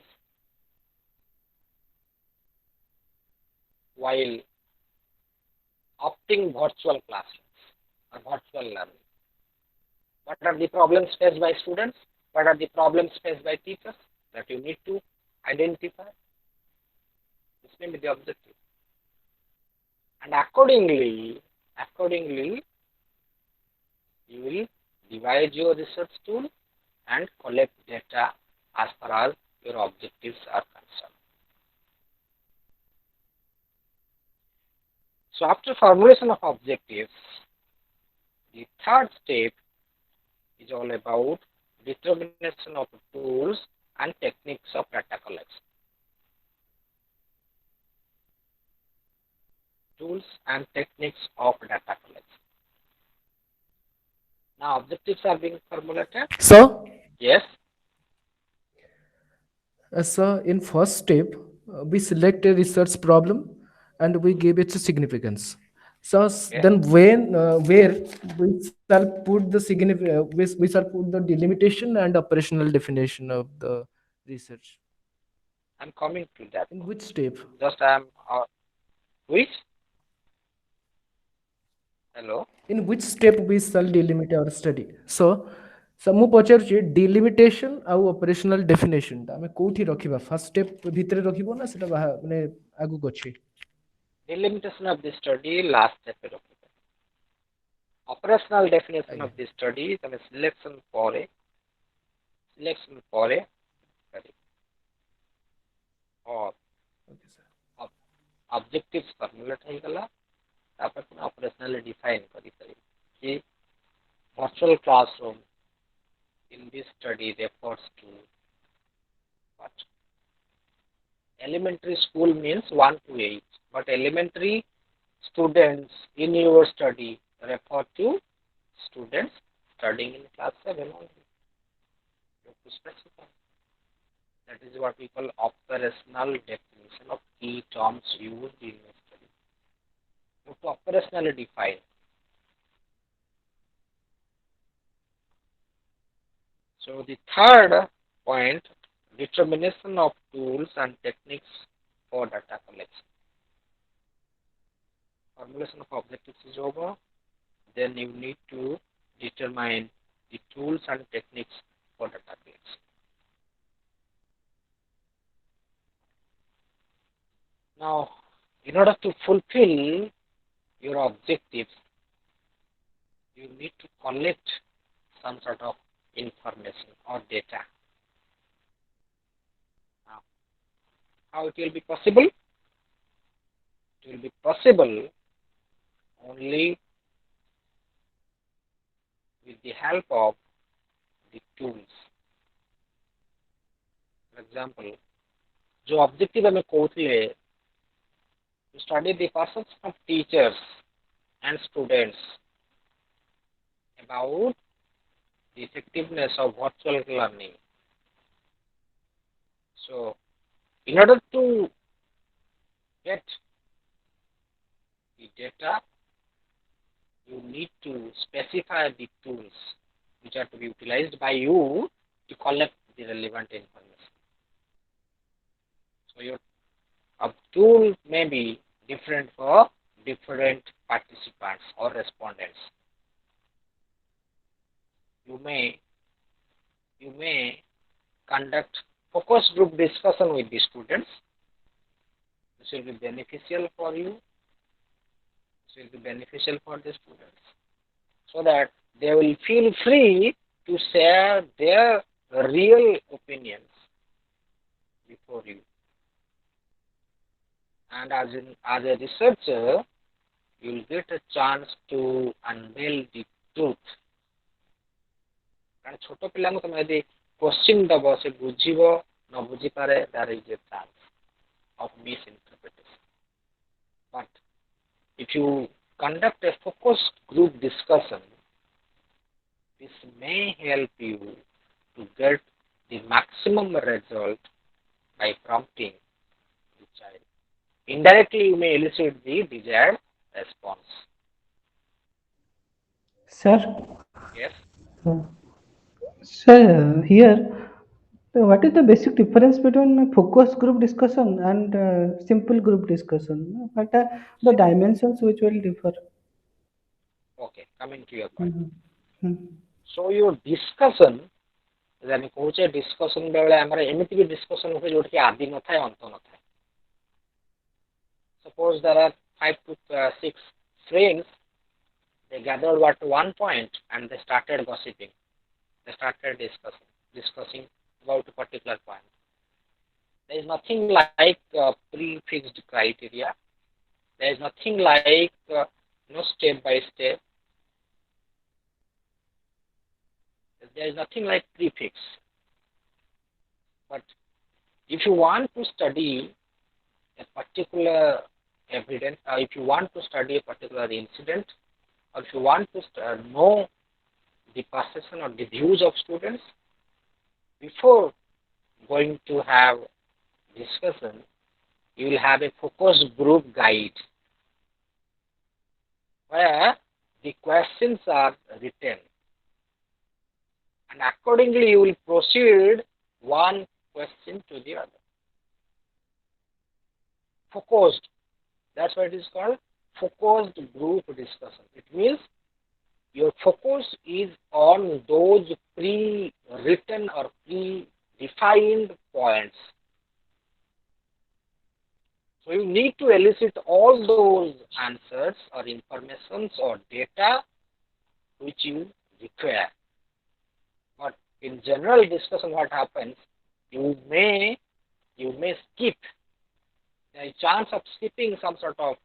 while opting virtual classrooms or virtual learning. What are the problems faced by students? What are the problems faced by teachers that you need to identify? This may be the objective. And accordingly, you will devise your research tool and collect data as far as your objectives are concerned. So after formulation of objectives, the third step is all about determination of tools and techniques of data collection. Tools and techniques of data collection. Now objectives are being formulated. So, Yes. So in first step, we select a research problem and we give it a significance. So then when where we shall put the we shall put the delimitation and operational definition of the research. I'm coming to that. In which step? Just I am which? Hello. In which step we shall delimit our study? So ମୁଁ ପଚାରୁଛି delimitation ଆଉ operational definition ଟା ଆମେ କୋଉଠି ରଖିବା first step ଭିତରେ ରଖିବ ନା ସେଟା ମାନେ ଆଗକୁ ଅଛି Delimitation of the study last step ରେ ରଖିବା operational definition of the study ତମେ selection ପରେ और objectives formulate ହେଇଗଲା तापर तुम operationally define करी कि virtual classroom in this study refers to what? Elementary school means 1 to 8, but elementary students in your study refer to students studying in class 7 only. You have to specify. That is what we call operational definition of key terms used in your study. You have to operationally define. So the third point, determination of tools and techniques for data collection. Formulation of objectives is over. Then you need to determine the tools and techniques for data collection. Now, in order to fulfill your objectives, you need to collect some sort of information or data. Now, how it will be possible? It will be possible only with the help of the tools. For example, जो objective हमें कहते to study the perception of teachers and students about the effectiveness of virtual learning. So, in order to get the data, you need to specify the tools which are to be utilized by you to collect the relevant information. So, your tool may be different for different participants or respondents. You may conduct focus group discussion with the students. This will be beneficial for you. This will be beneficial for the students, so that they will feel free to share their real opinions before you. And as a researcher, you will get a chance to unveil the truth. कारण छोट पिला को तुम यदि question दब से बुझीब न बुझी पारे there is a chance of misinterpretation. But if you conduct a focus group discussion, this may help you to get the maximum result by prompting the child. Indirectly, you may elicit the desired response. Sir? Yes? Sir, here, what is the basic difference between focus group discussion and simple group discussion? What are the dimensions which will differ? Okay, coming to your point. Mm-hmm. So, your discussion, जब कहे discussion बेले आमर एमती भी discussion हुए जोटा कि आदि न थाए अंत न थाए. Suppose there are 5 to 6 friends, they gathered at one point and they started gossiping. They started discussing about a particular point. There is nothing like prefixed criteria. There is nothing like step by step. There is nothing like prefix. But if you want to study a particular evidence, if you want to study a particular incident, or if you want to know the perception or the views of students, before going to have discussion, you will have a focus group guide where the questions are written, and accordingly you will proceed one question to the other. Focused, that's what it is called, focused group discussion. It means your focus is on those pre-written or pre-defined points. So you need to elicit all those answers or informations or data which you require. But in general discussion, what happens, you may skip. There is a chance of skipping some sort of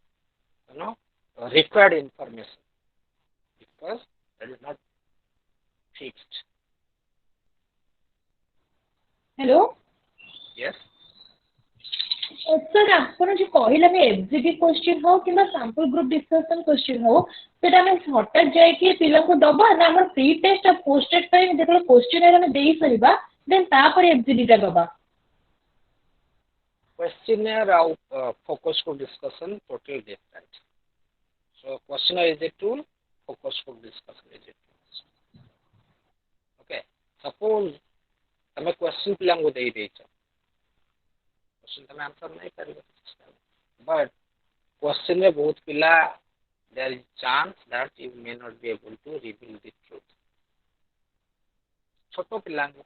required information because that is not fixed. Hello? Yes? Sir आपण जो कहले में exit question हो कि sample group discussion question हो सेटा में हटात जाय कि पिला को दबा ना हमर प्री टेस्ट और पोस्ट टेस्ट टाइम जेतले क्वेश्चनर हम देई सरीबा देन तापर एग्जिट टा दबा. Questionnaire or focus group discussion totally different. So questionnaire is a tool, focus group discussion is a tool. Okay. Suppose तमे क्वेश्चन पिला को देई देछ. क्वेश्चन तमे आंसर नहीं करिबो. But question में बहुत पिला there is chance that you may not be able to reveal the truth. छोटो पिला को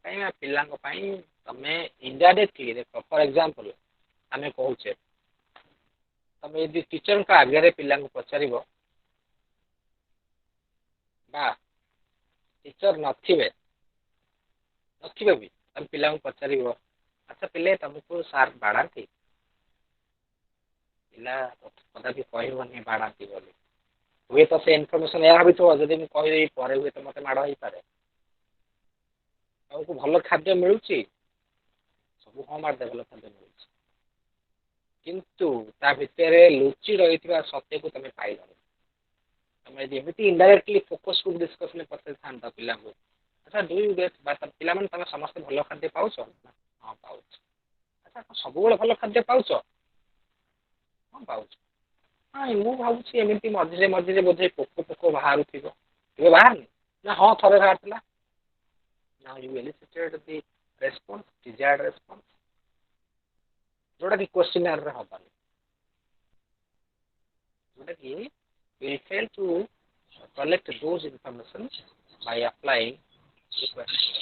पाई तमे इनडायरेक्टली देखो. फॉर एग्जांपल आमे कहूचे तमे यदि टीचर का आगे पिला को पचारिबो बा टीचर नथिबे भी तम पिला को पचारिबो अच्छा पिले तुमको सार बाड़ाती पिला पता भी कहबनी बाड़ाती बोली हुए तो से इनफॉरमेशन या भी तो जदी मैं कहि देई परे हुए तो मते माड़ होई पारे. तुमको भलो खाद्य मिलुची सब होमवर्क डेवलप खाद्य मिलुची किंतु ता भितर लुचि रही सत्य को तुम पाइल तुम जमी इनडायरेक्टली फोकस ग्रुप डिस्कसन पचार था पिला अच्छा डू यू गेट पिला तुम समस्त भल खाद्य पाउच हाँ पाउच अच्छा सब भल खाद्य पाउच हाँ पाउच हाँ मु भावी एमती मझे मझे बोधे पोक पोक बाहर थी बाहर ना हाँ थे बाहर now you elicited the response desired response जोटा कि क्वेश्चनर रे हबनी जोटा कि we fail to collect those information by applying the question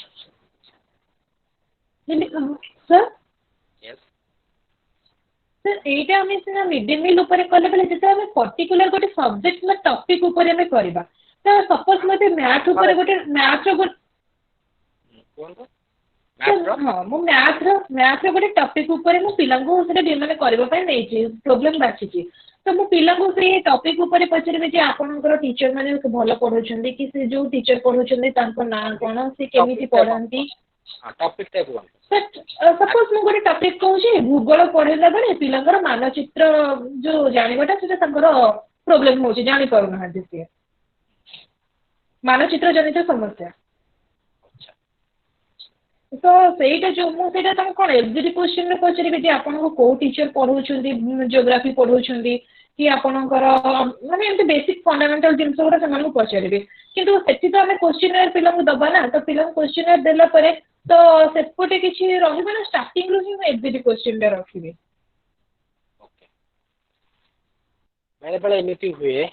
sir yes sir एटा हमें सिना मिड डे मील ऊपर कले बेले जेते हमें पर्टिकुलर गोटे सब्जेक्ट ना टॉपिक ऊपर हमें करबा तो सपोज मते मैथ ऊपर गोटे मैथ रो कौन तो हाँ मु मैथ रो गोटे टॉपिक ऊपर मु पिला को सेटा डिमांड करबा पय नै छी प्रॉब्लम बाछि तो मु पिला को से टॉपिक ऊपर पचरबे जे आपनकर टीचर माने भलो पढौछन्ती कि से जो टीचर पढौछन्ती तांको नाम कोन से केमिति पढांती हां टॉपिक टाइप 1 सपोज मु गोटे टॉपिक कहूची भूगोल पढेला बेले पिलांकर मानचित्र जो जानिबाटा सेटा तांकर प्रॉब्लम होची जानि पारु ना से मानचित्र जनित समस्या तो सेटा जो मु सेटा तम कोन एग्जिट क्वेश्चन रे पचरिबे जे आपन को को टीचर पढौछन्ती ज्योग्राफी पढौछन्ती कि आपनकर माने एमते बेसिक फंडामेंटल जिंस गुडा समान को पचरिबे किंतु सेठी तो हमें क्वेश्चनर पिला को दबा ना तो पिला क्वेश्चनर देला परे तो सेपटे किछि रहिबे ना स्टार्टिंग रो ही एग्जिट क्वेश्चन रे रखिबे ओके मेरे बड़े एमिति हुए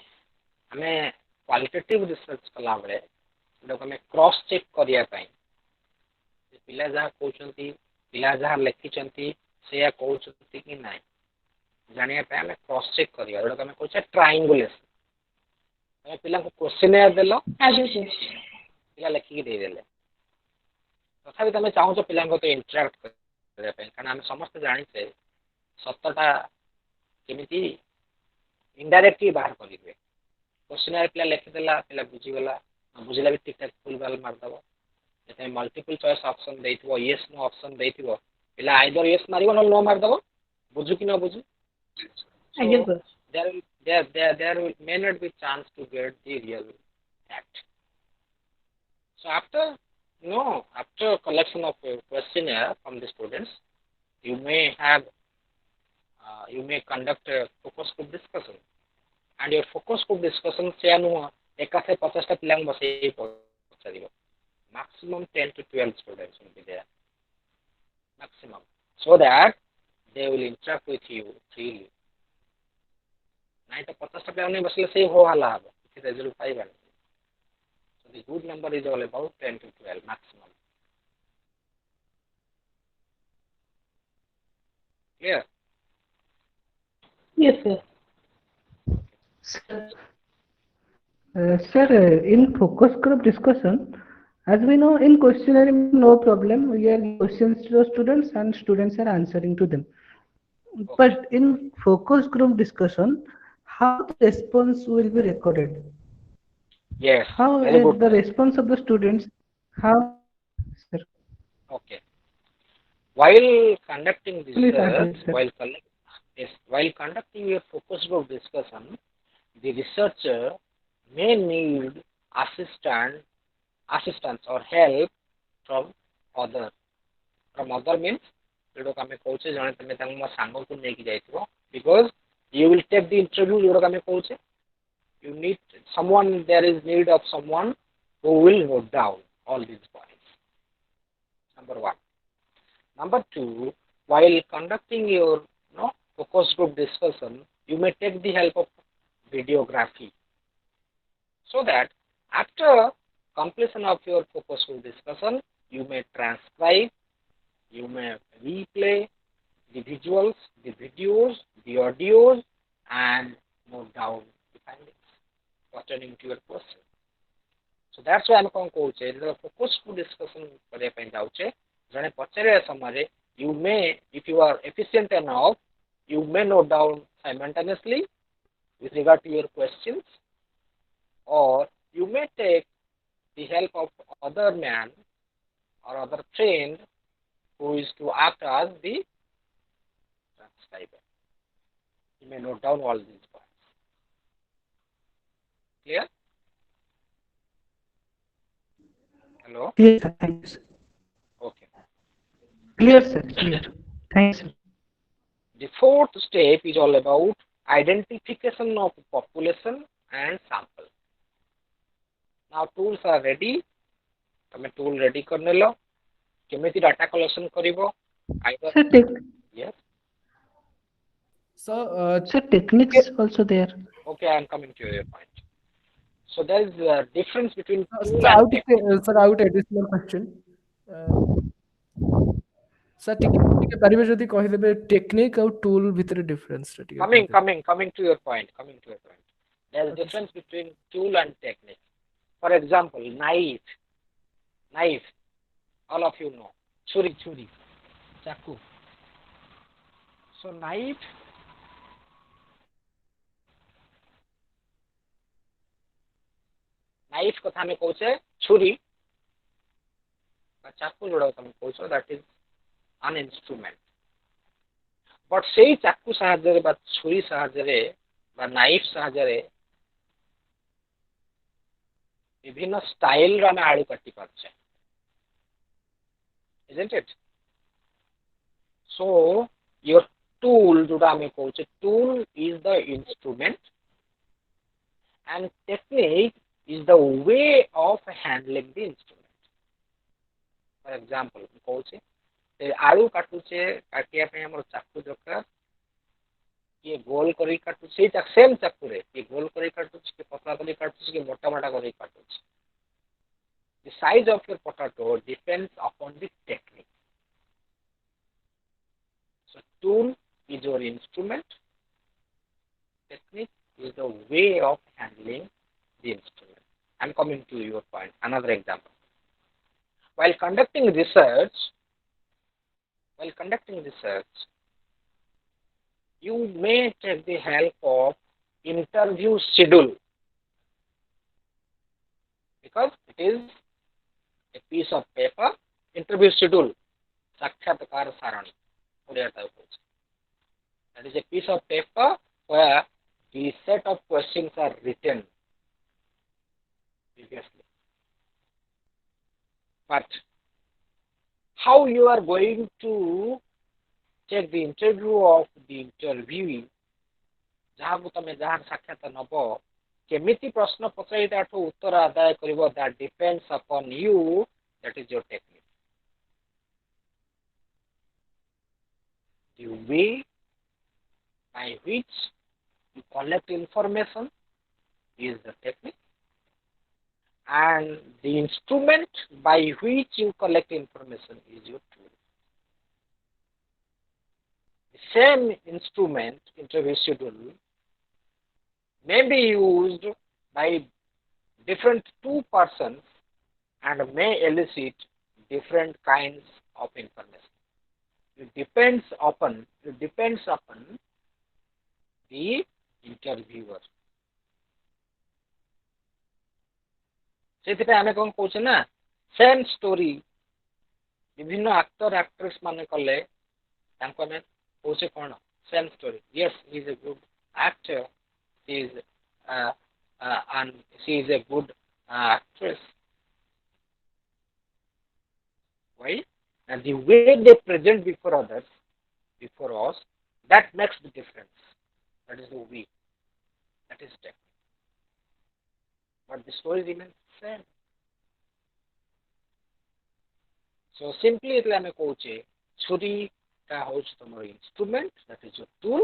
हमें क्वालिटेटिव रिसर्च कला बळे जोटा हमें क्रॉस चेक करिया पई पिला जहाँ कहते पिला जहाँ लिखिं से कहते कि ना जाना आम क्रॉस चेक करा जोटा आम कहे ट्रायंगुलेशन तुम पिला क्वेश्चन देल पिला लिखिकी देदेले तथा तुम चाहो पिला तो इंटराक्ट करने कारण आम समस्त जाचे सतटा केमी इनडायरेक्टली बाहर करेंगे क्वेश्चन पिला लिखिदेला पिला बुझीगला बुझला भी ठीक ठाक फुल बाल मारदेव मल्टीपल चॉइस ऑप्शन देइथिबो यस नो ऑप्शन देइथिबो पिला आइदर यस मारिबो न नो मार दबो बुझु कि न बुझु there may not be chance to get the real fact so after collection of a questionnaire from the students you may conduct a focus group discussion and your focus group discussion से नु एका से 50 टा पिला बसे पछारिबो maximum 10 to 12 students will be there maximum so that they will interact with you freely नहीं तो 50 टा पिला बसले से हो हाला अब कि रिजल्ट पाइबा so the good number is all about 10 to 12 maximum clear yes sir sir in focus group discussion as we know in questionnaire no problem we are questions to the students and students are answering to them but in focus group discussion how the response will be recorded yes how very good the response of the students how sir okay while conducting this Please while conducting your focus group discussion the researcher may need assistance or help from other means जोटा आम कहे जड़े तुम सांग को लेकिन जाइए because you will take the interview जोटा आम कहे you need someone there is need of someone who will note down all these points number 1 number 2 while conducting your focus group discussion you may take the help of videography so that after completion of your focus group discussion you may transcribe you may replay the visuals the videos the audios and note down the findings pertaining to your question so that's why I'm going to say the focus group discussion kare pai jauche jane pachare samare you may if you are efficient enough you may note down simultaneously with regard to your questions or you may take the help of other man or other friend who is to act as the transcriber You may note down all these points. Clear? Hello? Clear, sir. Thank you, sir. Okay. Clear, sir. Clear. Thanks, sir. The fourth step is all about identification of population and sample. Now tools are ready. तमे tool ready करनेलो केमिति data collection करिवो either Sir, yes sir, techniques also there. okay, I am coming to your point. So there is a difference between tool Sir, I and would technique. sir, I would additional question. Sir, ଟିକେ ପାରିବେ ଯଦି କହିଦେବେ technique ଆଉ tool ଭିତରେ difference ଟିକେ Coming to your point. There is difference between tool and technique. For example, knife. All of you know. Churi, chaku. So knife କଥା ଆମେ କହୁଛେ ଛୁରୀ ଚାକୁ ଯୋଉଟା ତମେ କହୁଛ that is an instrument. But ସେଇ ଚାକୁ ସାହାଯ୍ୟରେ ବା ଛୁରୀ ସାହାଯ୍ୟରେ ବା ନାଇଫ ସାହାଯ୍ୟରେ ବିଭିନ୍ନ ଷ୍ଟାଇଲର ଆମେ ଆଳୁ କାଟି ପାରୁଛେ. Isn't it? So your tool ଯୋଉଟା ଆମେ କହୁଛେ tool is the instrument and technique is the way of handling the instrument. For example, कौचे आलू काटुचे काटिया पे हमर चाकू दरकार ये गोल करी काटुचे सेम चाकू रे ये गोल करी काटुचे के पतला करी काटुचे के मोटा मोटा करी काटुचे. The size of your potato depends upon the technique. So tool is your instrument, technique is the way of handling the instrument. I'm coming to your point. Another example. While conducting research, you may take the help of interview schedule because it is a piece of paper. Interview schedule, साक्षात्कार सारणी. That is a piece of paper where the set of questions are written previously. But how you are going to check the interview of the interviewee, जहाँ तमे जहाँ साक्षात नब केमिति प्रश्न पचारि ताठो उत्तर आदाय करिवो, that depends upon you. That is your technique. The way by which you collect information is the technique, and the instrument by which you collect information is your tool. The same instrument, interview schedule, may be used by different two persons and may elicit different kinds of information. It depends upon the interviewer. ସେଥିପାଇଁ ଆମେ କଣ କହୁଛେ ନା same story ବିଭିନ୍ନ actor actress ମାନେ କଲେ ତାଙ୍କୁ ଆମେ କହୁଛେ କଣ same story. Yes, he is a good actor, and she is a good actress. Why? And the way they present before others, before us, that makes the difference. That is the way. That is technique. But the story remains the same. So simply એટલે અમે કહું છે ଛୁରୀଟା ହେଉଛି ତମର instrument, that is your tool.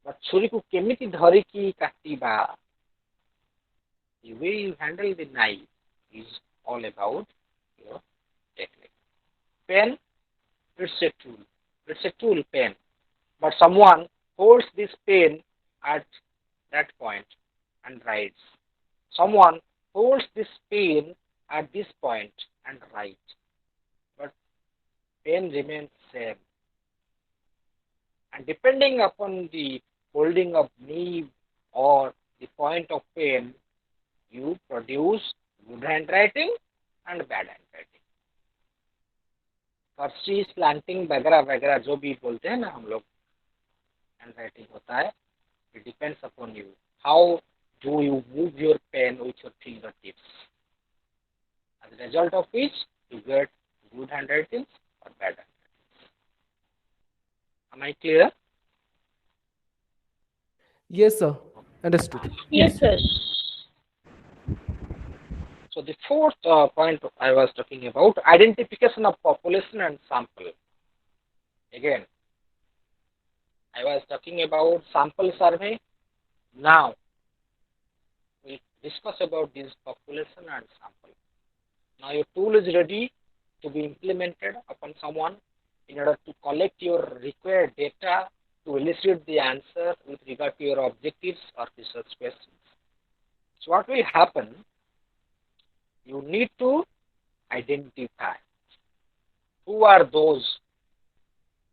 But ଛୁରୀକୁ କେମିତି ଧରିକି କାଟିବା, the way you handle the knife is all about your technique. Pen, it's a tool. It's a tool, pen. But someone holds this pen at that point and writes. Someone holds this pen at this point and writes. But pen remains same. And depending upon the holding of nib or the point of pen, you produce good handwriting and bad handwriting. कर्सी slanting वगैरह वगैरह जो भी बोलते हैं ना हम लोग, handwriting होता है. It depends upon you. How do you move your pen with your fingertips? As a result of which you get good handwritings or bad handwritings. Am I clear? Yes, sir. Understood. Yes, sir. So the fourth point I was talking about, identification of population and sample. Again, I was talking about sample survey. Now, we discuss about this population and sample. Now your tool is ready to be implemented upon someone in order to collect your required data to elicit the answer with regard to your objectives or research questions. So what will happen? You need to identify who are those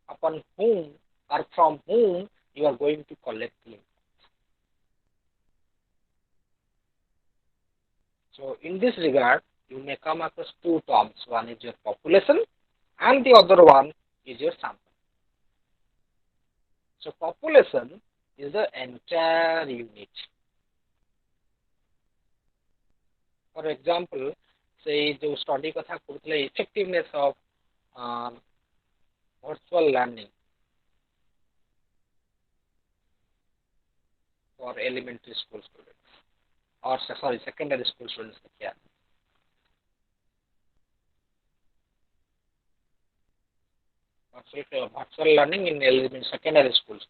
upon whom or from whom you are going to collect the information. So in this regard, you may come across two terms. One is your population and the other one is your sample. So population is the entire unit. For example, say the study कथा कुरतले effectiveness of virtual learning for elementary school students or sorry secondary school students. Yeah. Virtual learning in secondary schools.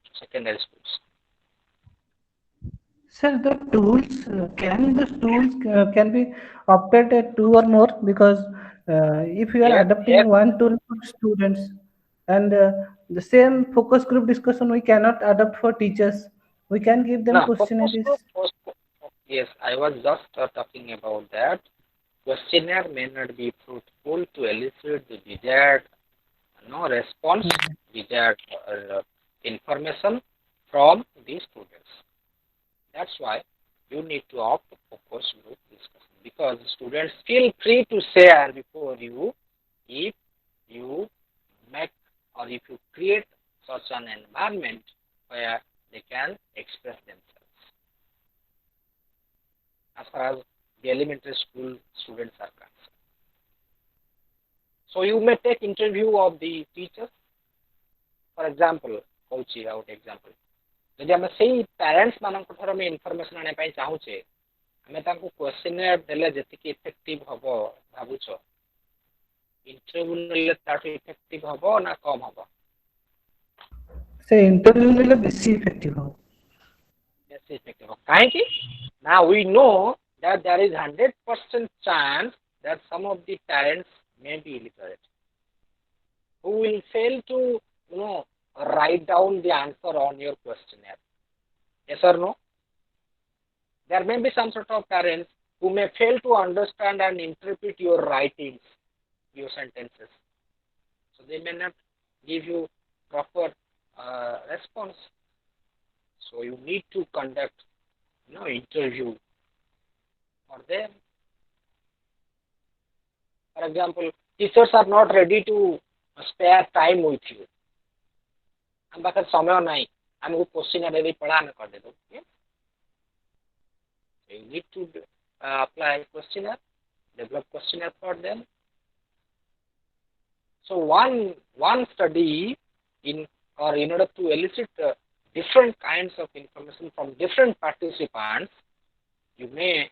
Sir, the tools, can the tools can be opted at two or more? Because if you are Yes, adopting one tool for students and the same focus group discussion we cannot adopt for teachers, we can give them questionnaires. Yes, I was just talking about that. Questionnaire may not be fruitful to elicit the desired response, desired information from the students. That's why you need to opt for focus group discussion, because students feel free to share before you if you make or if you create such an environment where they can express themselves. As far as the elementary school students are concerned. So you may take interview of the teachers. For example, coach out example. ଯଦି ଆମେ ସେଇ parents ମାନଙ୍କ ଠାରୁ ଆମେ information ଆଣିବା ପାଇଁ ଚାହୁଁଛେ ଆମେ ତାଙ୍କୁ କ୍ୱେଶ୍ଚିନିୟର ଦେଲେ ଯେତିକି ଇଫେକ୍ଟିଭ ହବ ଭାବୁଛ ଇଣ୍ଟରଭ୍ୟୁ ନେଲେ ତାଠୁ ଇଫେକ୍ଟିଭ ହବ ନା କମ ହବ? ସେ ଇଣ୍ଟରଭ୍ୟୁ ନେଲେ ବେଶୀ ଇଫେକ୍ଟିଭ ହବ. ବେଶୀ ଇଫେକ୍ଟିଭ ହବ. କାହିଁକି? Now we know that there is 100% chance that some of the parents may be illiterate who will fail to write down the answer on your questionnaire. Yes or no? There may be some sort of parents who may fail to understand and interpret your writings, your sentences. So they may not give you proper response. So you need to conduct interview for them. For example, teachers are not ready to spare time with you. हम पाखे समय नहीं हमको question दे पढ़ा हमें कर दे दो. You need to apply questionnaire, develop questionnaire for them. So one study in order to elicit different kinds of information from different participants, you may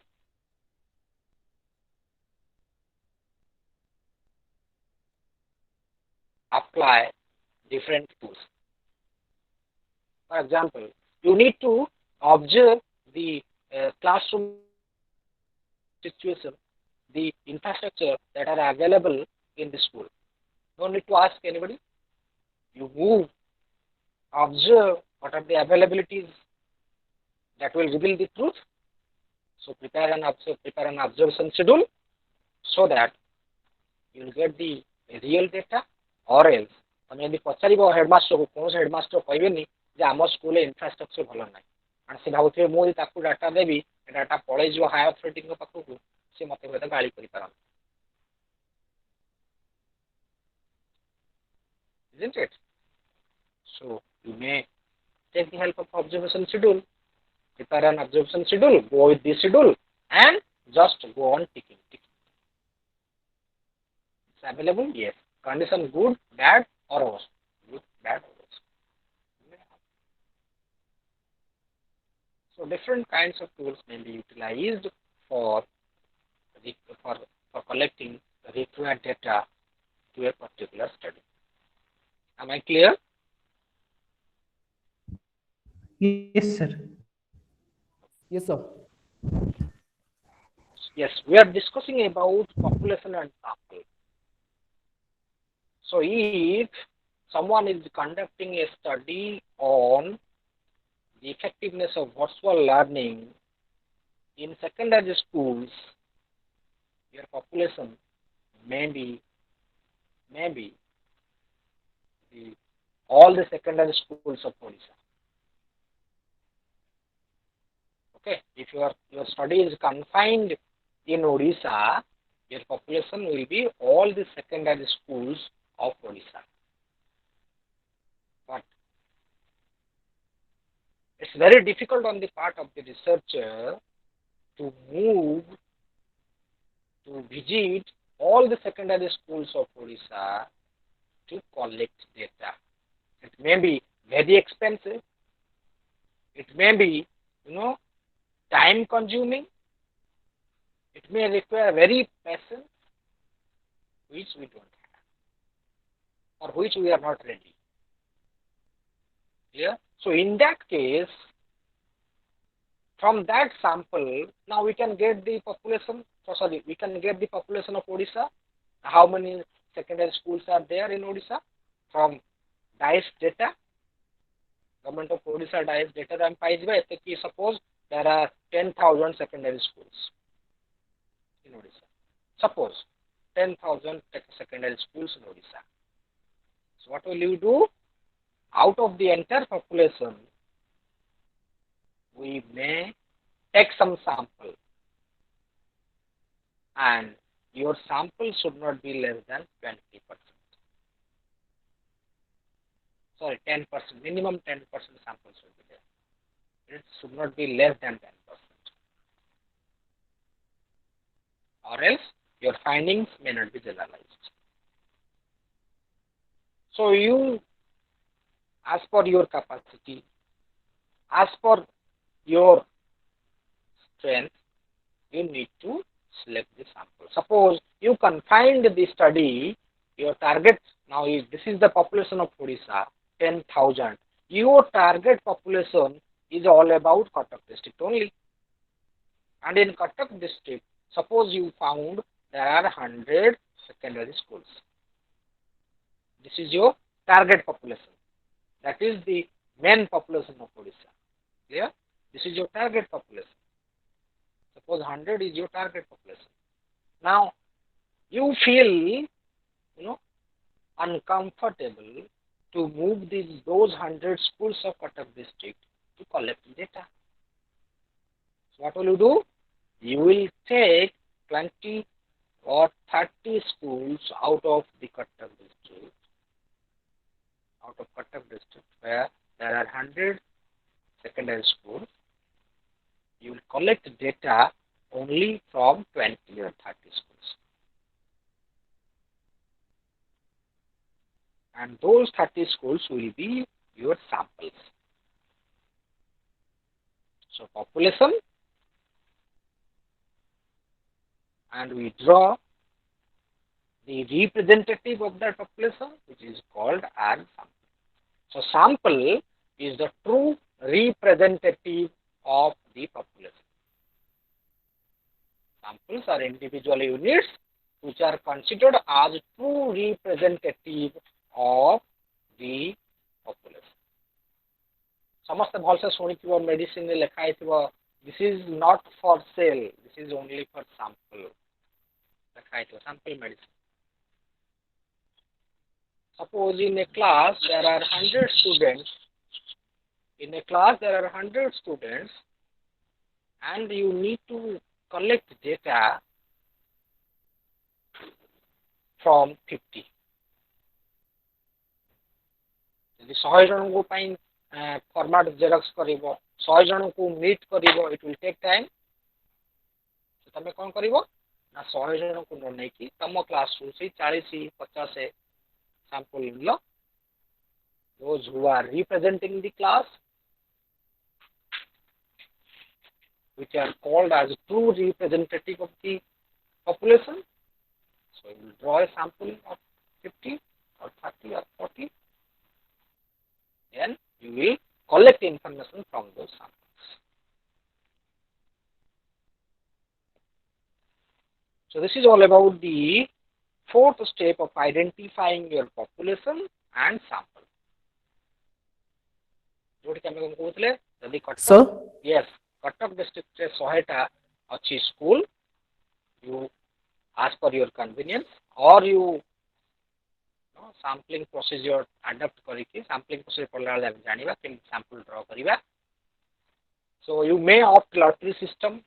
apply different tools. For example, you need to observe the classroom situation, the infrastructure that are available in the school. You don't need to ask anybody. You move, observe what are the availabilities that will reveal the truth. So prepare an observation schedule so that you will get the real data, or else तमें यदि पचारिबो headmaster को कोन headmaster कहबेनी जे आम school infrastructure भल ना आणि से भावुथे मो ताकू डाटा देबी डाटा पळे जो हाई अथॉरिटी को पाखु से मते होता गाली करि पारन. Isn't it? So you may take the help of observation schedule. Prepare an observation schedule, go with this schedule, and just go on ticking. It's available? Yes. Condition good, bad, or worse? Good, bad, or worse. So different kinds of tools may be utilized for collecting required data to a particular study. Am I clear? Yes, sir. Yes, sir. Yes, we are discussing about population and sample. So if someone is conducting a study on the effectiveness of virtual learning in secondary schools, your population may be all the secondary schools of Odisha. Okay, if your study is confined in Odisha, your population will be all the secondary schools of Odisha. But it's very difficult on the part of the researcher to move to visit all the secondary schools of Odisha to collect data. It may be very expensive. It may be, time consuming. It may require very patience, which we don't have, or which we are not ready. Yeah. So in that case, from that sample, now we can get the population. We can get the population of Odisha. How many secondary schools are there in Odisha? From DICE data, Government of Odisha DICE data I'm suppose there are 10,000 secondary schools in Odisha. Suppose 10,000 secondary schools in Odisha. So what will you do? Out of the entire population, we may take some sample, and your sample should not be less than 20%. Sorry, 10%, minimum 10% sample should be there. It should not be less than 10%. Or else your findings may not be generalized. So you, as per your capacity, as per your strength, you need to select the sample. Suppose you confined the study, your target now is, this is the population of Odisha, 10,000. Your target population is all about Cuttack district only. And in Cuttack district, suppose you found there are 100 secondary schools. This is your target population. That is the main population of Odisha. Clear? This is your target population. Suppose 100 is your target population. Now, you feel, uncomfortable to move those 100 schools of Cuttack district to collect data. So what will you do? You will take 20 or 30 schools out of the Cuttack district, where there are 100 secondary schools. You will collect data only from 20 or 30 schools. And those 30 schools will be your samples. So population, and we draw the representative of that population, which is called as sample. So sample is the true representative of the population. Samples are individual units which are considered as true representative of the population. ସମସ୍ତେ ଭଲସେ ଶୁଣିଥିବ, ମେଡିସିନରେ ଲେଖା ହେଇଥିବ, this is not for sale, this is only for sample. ଲେଖା ହେଇଥିବ sample medicine. Suppose in a class there are 100 students. In a class there are 100 students, and you need to collect data from 50. ଯଦି 100 ଜଣଙ୍କ ପାଇଁ format xerox करिवो 100 जन को meet करिवो it will take time तमे कोन करिवो ना 100 जन को न नै कि तम क्लास रू से 40 50 sample low those who are representing the class which are called as true representative of the population. So you will draw a sample of 50 or 30 or 40 and you will collect information from those samples. So this is all about the fourth step of identifying your population and sample. Sir? Yes, Cuttack district रे 100 टा अच्छी school. You as per your convenience or you sampling procedure adapt करके sampling procedure पढ़ला बेले जानिबा कि sample draw करिबा. So you may opt lottery system,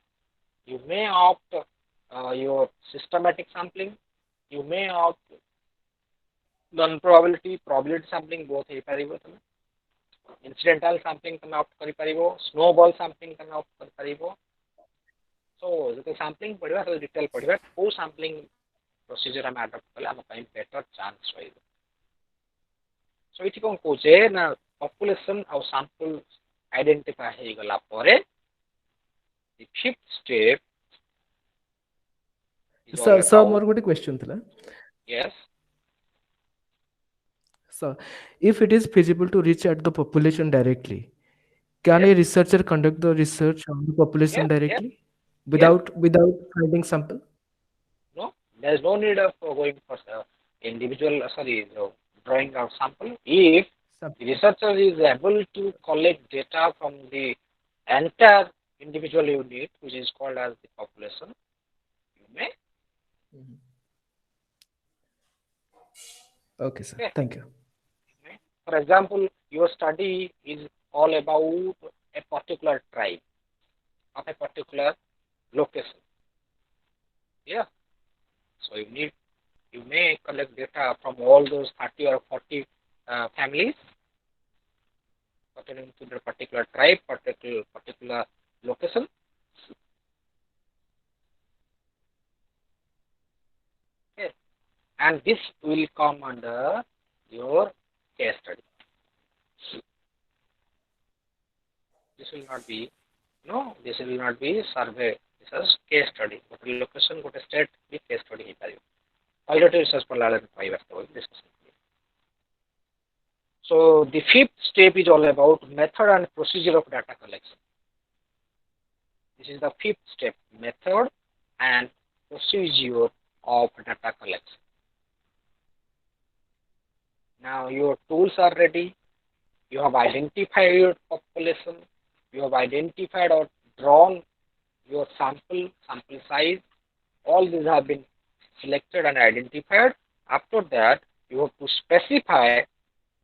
you may opt your systematic sampling, you may opt non-probability, probability sampling both हे परिबो तमे. Incidental sampling तमे opt करि परिबो, snowball sampling तमे opt करि परिबो. So जो sampling पढ़िबा तो डिटेल पढ़िबा को sampling procedure हम adopt कले हम ପାଇଁ better chance होइबो. So इठी कोन कोचे ना population और sample identify हे गला परे the fifth step is all Sir, about, more good question thila. yes. So, if it is feasible to reach at the population directly, can a researcher conduct the research on the population directly without finding sample? No, there is no need of going for individual, drawing out sample. If the researcher is able to collect data from the entire individual unit, which is called as the population, you may. Okay, sir. Thank you. For example, your study is all about a particular tribe of a particular location. Yeah. So you may collect data from all those 30 or 40 families pertaining to the particular tribe, particular location. Okay. And this will come under your case study. This will not be survey. This is case study. What location, what state, with case study he paribo. Pilot research पर लाले पाइबा तो discussion. So the fifth step is all about method and procedure of data collection. This is the fifth step, method and procedure of data collection. Now your tools are ready. You have identified your population. You have identified or drawn your sample size. All these have been selected and identified. After that, you have to specify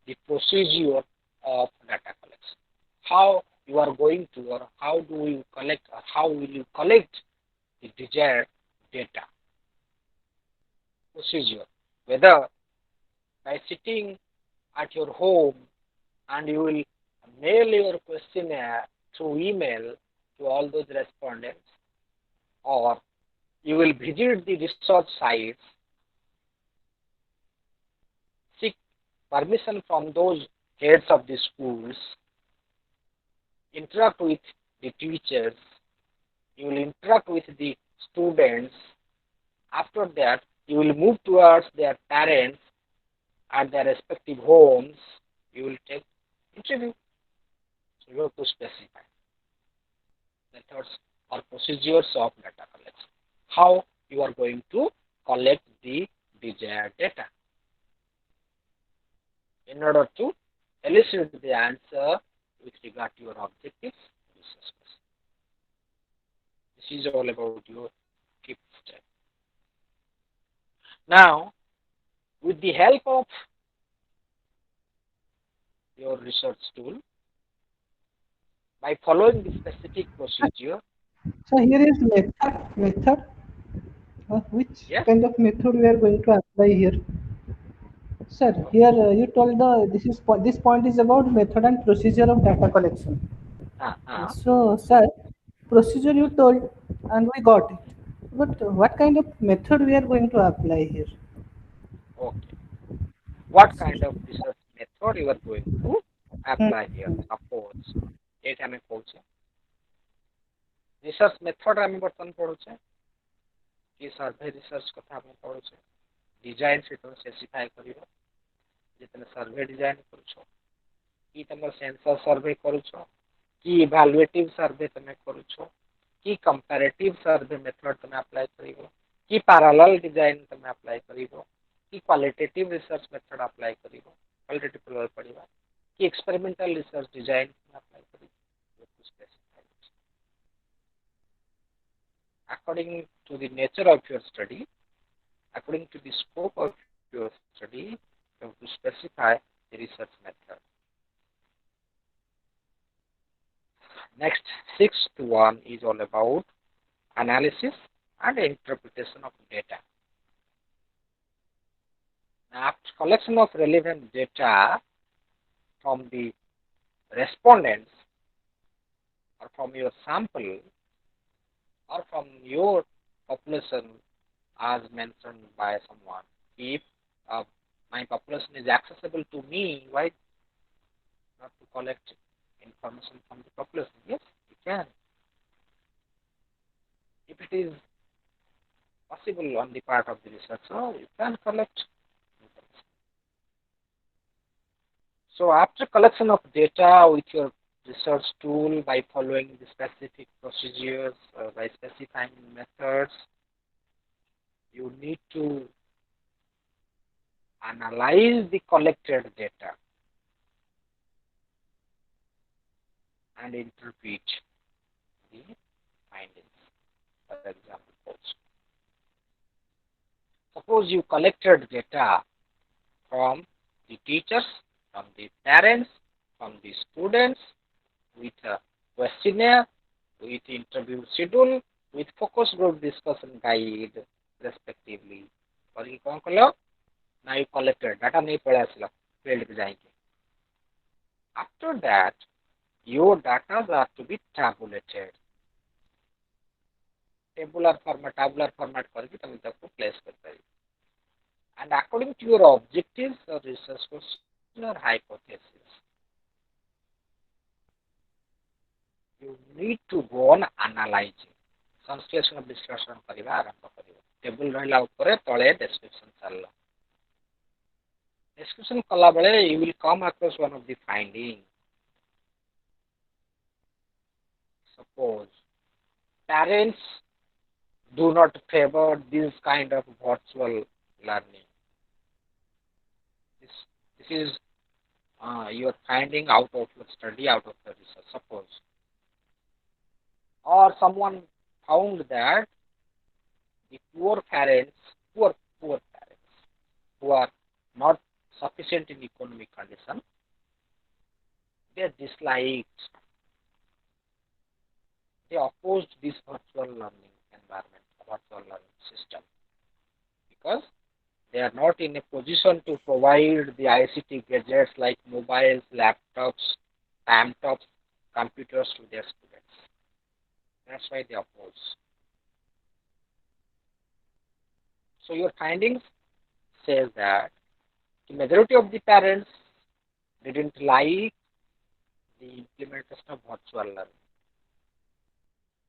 the procedure of data collection. How you are going to, or how do you collect, or how will you collect the desired data. Procedure. Whether by sitting at your home and you will mail your questionnaire through email to all those respondents, or you will visit the research sites, seek permission from those heads of the schools, interact with the teachers, you will interact with the students. After that, you will move towards their parents at their respective homes. You will take interview. So you have to specify methods or procedures of data collection. How you are going to collect the desired data. In order to elicit the answer with regard to your objectives, this is all about your fifth step. Now, with the help of your research tool, by following the specific procedure. So here is method. Which kind of method we are going to apply here? Sir, here you told this point is about method and procedure of data collection. So, sir, procedure you told and we got it. But what kind of method we are going to apply here? Okay. What kind of research method you are going to apply here? Suppose ଏଇଠି ଆମେ କହୁଛେ research method ଆମେ ବର୍ତ୍ତମାନ ପଢୁଛେ କି survey research କଥା ଆମେ ପଢୁଛେ design ସେଟା specify କରିବ ଯେତେବେଳେ survey design କରୁଛ କି ତମର sensor survey କରୁଛ କି evaluative survey ତମେ କରୁଛ କି comparative survey method ତମେ apply କରିବ କି parallel design ତମେ apply କରିବ कि क्वालिटेटिव रिसर्च मेथड अप्लाई करिवो क्वालिटेटिव प्रोग्राम पढिबा कि एक्सपेरिमेंटल रिसर्च डिजाइन अप्लाई करिवो specify according to the nature of your study according to the scope of your study you have to specify the research method next 6-1 is all about analysis and interpretation of data. After collection of relevant data from the respondents or from your sample or from your population as mentioned by someone, if my population is accessible to me, why not to collect information from the population? Yes, you can. If it is possible on the part of the researcher, you can collect. So after collection of data with your research tool by following the specific procedures, by specifying methods, you need to analyze the collected data and interpret the findings. For example, suppose you collected data from the teachers, from the parents, from the students, with a questionnaire, with interview schedule, with focus group discussion guide, respectively. और ये कौन कलो? Now you collected data नहीं पड़ा इसला field पे जाएंगे. After that, your data are to be tabulated. tabular format करके तुम इसको place करते हैं. And according to your objectives or research question or hypothesis, you need to go on analyzing. संश्लेषण विश्लेषण करिवा आरंभ करिवा. टेबल रहला ऊपर तळे description चलला. Description कला बेले you will come across one of the finding. Suppose parents do not favor this kind of virtual learning. This is you are finding out of your study, out of the research, suppose. Or someone found that the poor parents who are not sufficient in economic condition, they disliked, they opposed this virtual learning environment, virtual learning system, because they are not in a position to provide the ICT gadgets like mobiles, laptops, laptops, computers to their students. That's why they oppose. So your findings says that the majority of the parents didn't like the implementation of virtual learning.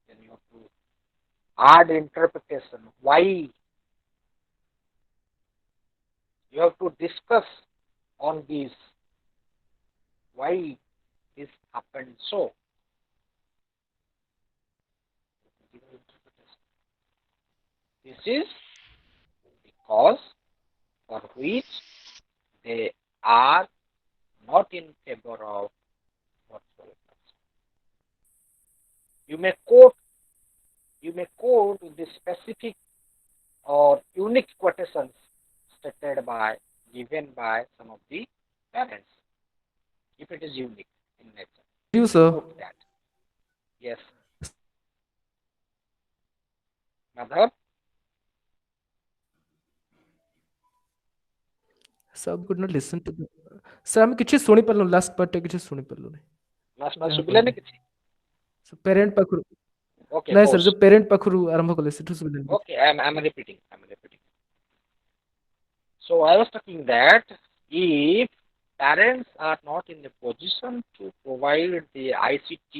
Then you have to add interpretation. Why? You have to discuss on this. Why this happened so? This is the cause for which they are not in favor of virtual class. You may quote the specific or unique quotations given by some of the parents, if it is unique in nature. You, sir. Quote that. Yes. Madhav? So I could not listen to the. Sir, আমি କିଛି ଶୁଣି ପାରିଲୁନି last ପାର୍ଟଟା କିଛି ଶୁଣି ପାରିଲୁନି last part ଯାହା ଶୁଭିଲାନି କହିଲେ କିଛି? So, parent ପାଖରୁ Okay, ନାଇଁ ସାର୍ pause. ଯୋଉ parent ପାଖରୁ ଆରମ୍ଭ କଲେ ସେଠୁ ଶୁଣିଲେନି କିଛି Okay, I'm repeating. So I was talking that if parents are not in the position to provide the ICT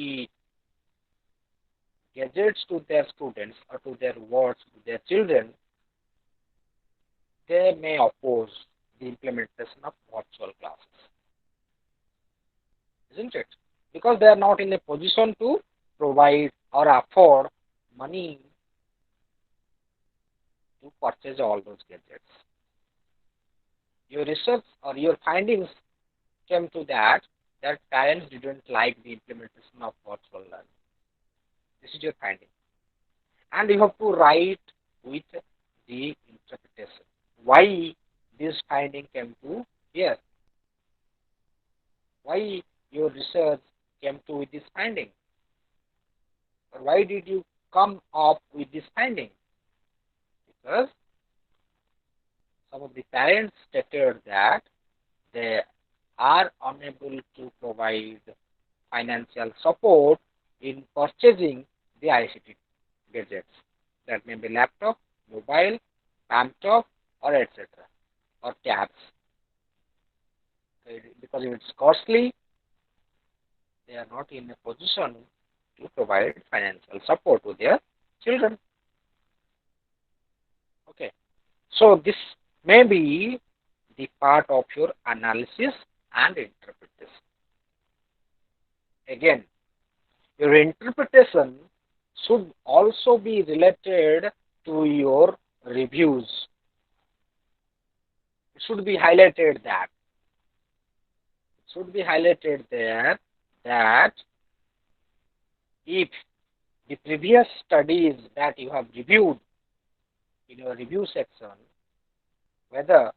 gadgets to their students or to their wards, to their children, they may oppose the implementation of virtual classes. Isn't it? Because they are not in a position to provide or afford money to purchase all those gadgets. Your research or your findings came to that parents didn't like the implementation of virtual learning. This is your finding. And you have to write with the interpretation. Why this finding came to here? Why your research came to with this finding? Or why did you come up with this finding? Because some of the parents stated that they are unable to provide financial support in purchasing the ICT gadgets. That may be laptop, mobile, laptop, or etc. or tabs. Because it's costly, they are not in a position to provide financial support to their children. Okay. So this may be the part of your analysis and interpretation. Again, your interpretation should also be related to your reviews. It should be highlighted that. It should be highlighted there that if the previous studies that you have reviewed in your review section, whether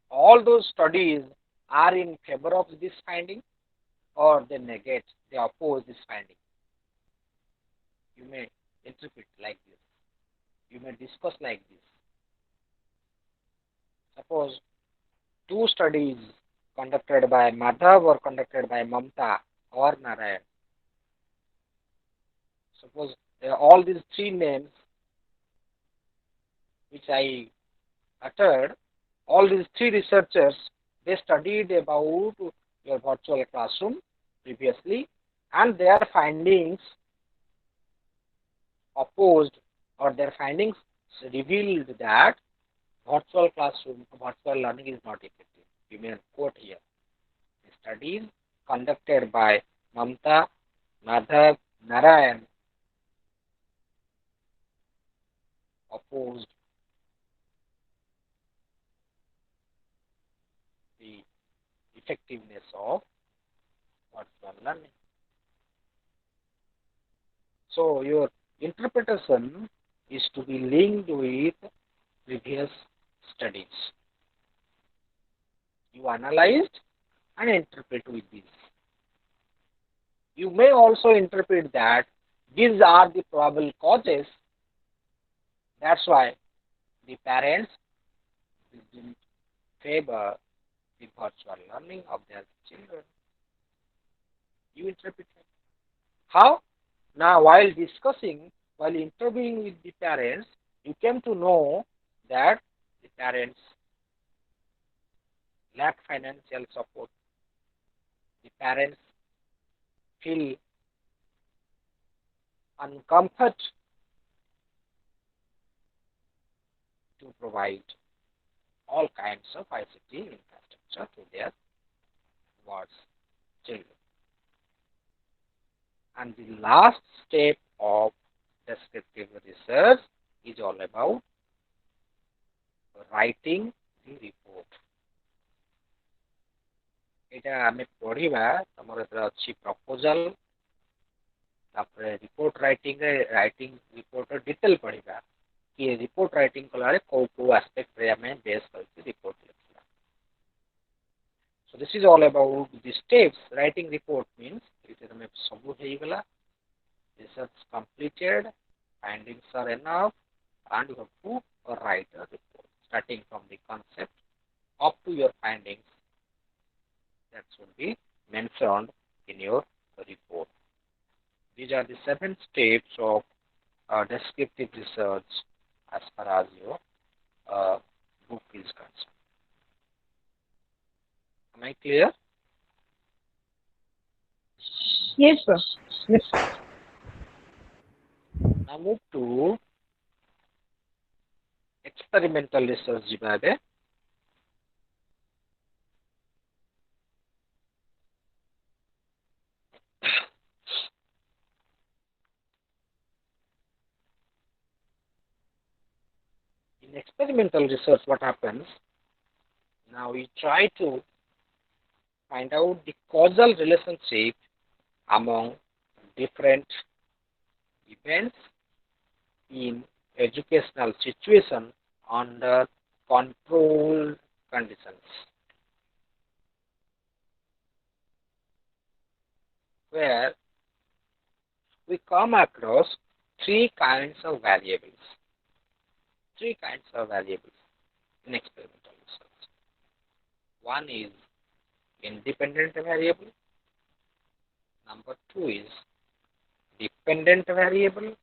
all those studies are in favor of this finding or they negate, they oppose this finding. You may interpret like this. You may discuss like this. Suppose two studies conducted by Madhav or conducted by Mamta or Narayan. Suppose all these three names which I uttered, all these three researchers, they studied about your virtual classroom previously, and their findings opposed or their findings revealed that virtual classroom, virtual learning is not effective. You may quote here. The studies conducted by Mamta, Madhav, Narayan opposed the effectiveness of virtual learning. So your interpretation is to be linked with previous studies. You analyzed and interpret with this. You may also interpret that these are the probable causes. That's why the parents didn't favor the virtual learning of their children. You interpret it. How? Now, while discussing, while interviewing with the parents, you came to know that the parents lack financial support. The parents feel uncomfort to provide all kinds of ICT infrastructure to their wards children. And the last step of descriptive research is all about writing the report. এটা ଆମେ ପଢିବା ଆମର ଏଥିରେ ଅଛି proposal ତାପରେ report writing report detail ପଢିବା କି report writing କଲାବେଳେ କୋଉ ଆସ୍ପେକ୍ଟରେ ଆମେ ବେସ୍ କରିକି ରିପୋର୍ଟ ଲେଖିବା. So this is all about the steps. Writing report means ଏଥିରେ ଆମେ ସବୁ ହେଇଗଲା, research completed, findings are enough, and you have to write a report starting from the concept up to your findings that should be mentioned in your report. These are the 7 steps of descriptive research as far as your book is concerned. Am I clear? Yes, sir. Yes. Now move to experimental research jibabe. In experimental research, what happens? Now we try to find out the causal relationship among different events in educational situation under controlled conditions, where we come across 3 kinds of variables. 3 kinds of variables in experimental research. One is independent variable. Number 2 is dependent variable.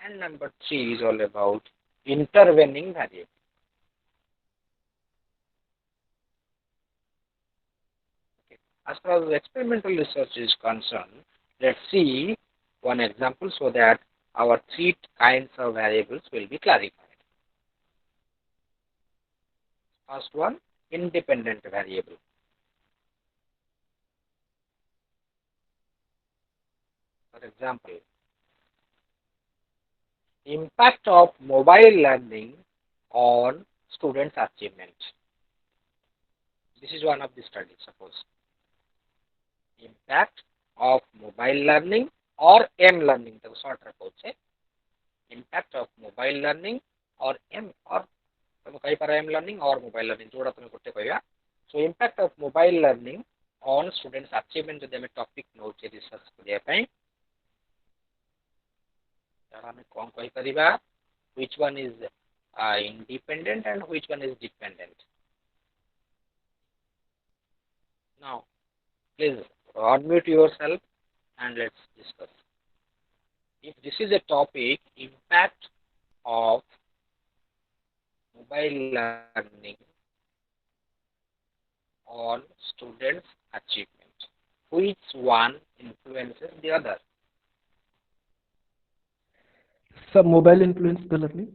And number 3 is all about intervening variable. Okay. As far as experimental research is concerned, let's see one example so that our 3 kinds of variables will be clarified. First one, independent variable. For example, impact of mobile learning on students' achievement. This is one of the studies, suppose. Impact of mobile learning or M-learning, the short report. Impact of mobile learning or M learning or mobile learning. So impact of mobile learning on students' achievement is a topic note research. Which one is independent and which one is dependent? Now, please unmute yourself and let's discuss. If this is a topic, impact of mobile learning on students' achievement, which one influences the other? So mobile influence the learning?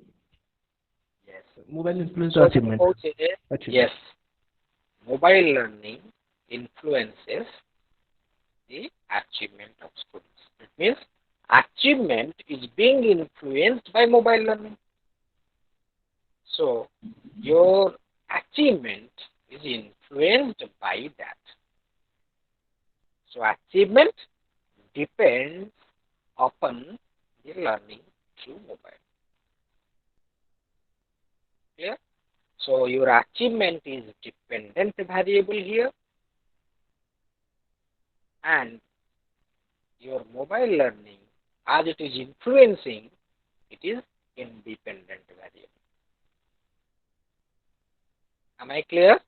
Yes. Mobile influence So achievement. Yes. Mobile learning influences the achievement of students. It means achievement is being influenced by mobile learning. So your achievement is influenced by that. So achievement depends upon the learning through mobile. Clear? So your achievement is dependent variable here, and your mobile learning, as it is influencing, it is independent variable. Am I clear?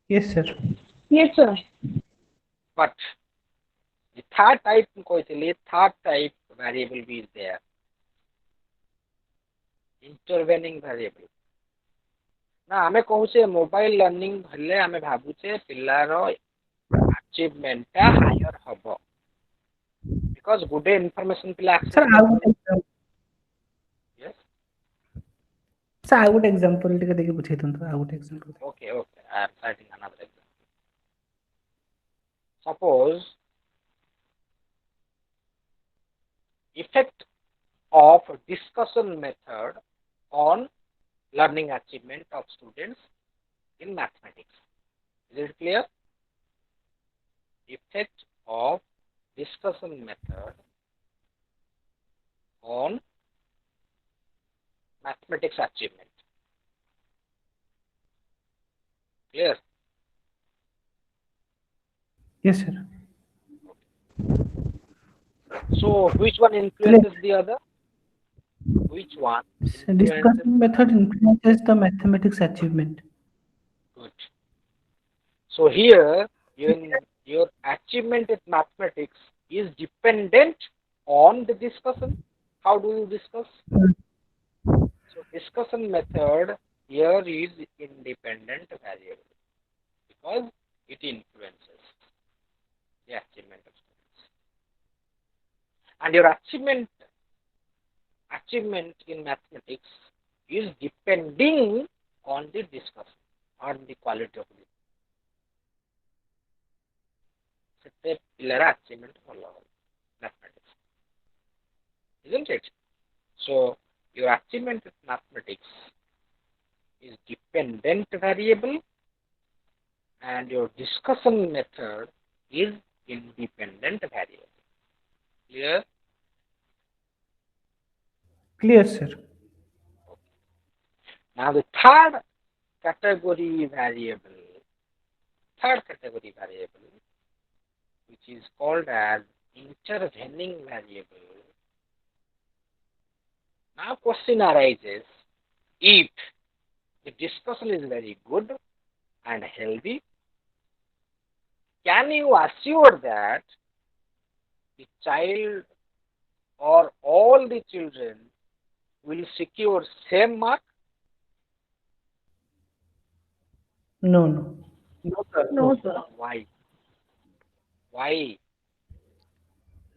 Yes, sir. Yes, sir. But the third type variable is there. Intervening variable. ना आमे कहूचे mobile learning भले आमे भाबुचे पिल्लारो achievement टा higher हबो because good information पिला access Sir, I would example. Yes Sir, I would example टिके देखि बुझे तंत्र. I would example. okay I am citing another example. Suppose effect of discussion method on learning achievement of students in mathematics. Is it clear? Effect of discussion method on mathematics achievement. Clear? Yes, sir. So which one influences the other? Which one So influences? discussion method influences the mathematics achievement. Good. So here, your achievement in mathematics is dependent on the discussion. How do you discuss? So discussion method here is independent variable because it influences the achievement of students. And your achievement in mathematics is depending on the discussion, on the quality of the achievement mathematics, isn't it? So your achievement in mathematics is dependent variable and your discussion method is independent variable. Clear? Clear, sir. Now the third category variable, which is called as intervening variable. Now question arises, if the discussion is very good and healthy, can you assure that the child or all the children will secure same mark? No. No, sir. No, sir. Why? Why?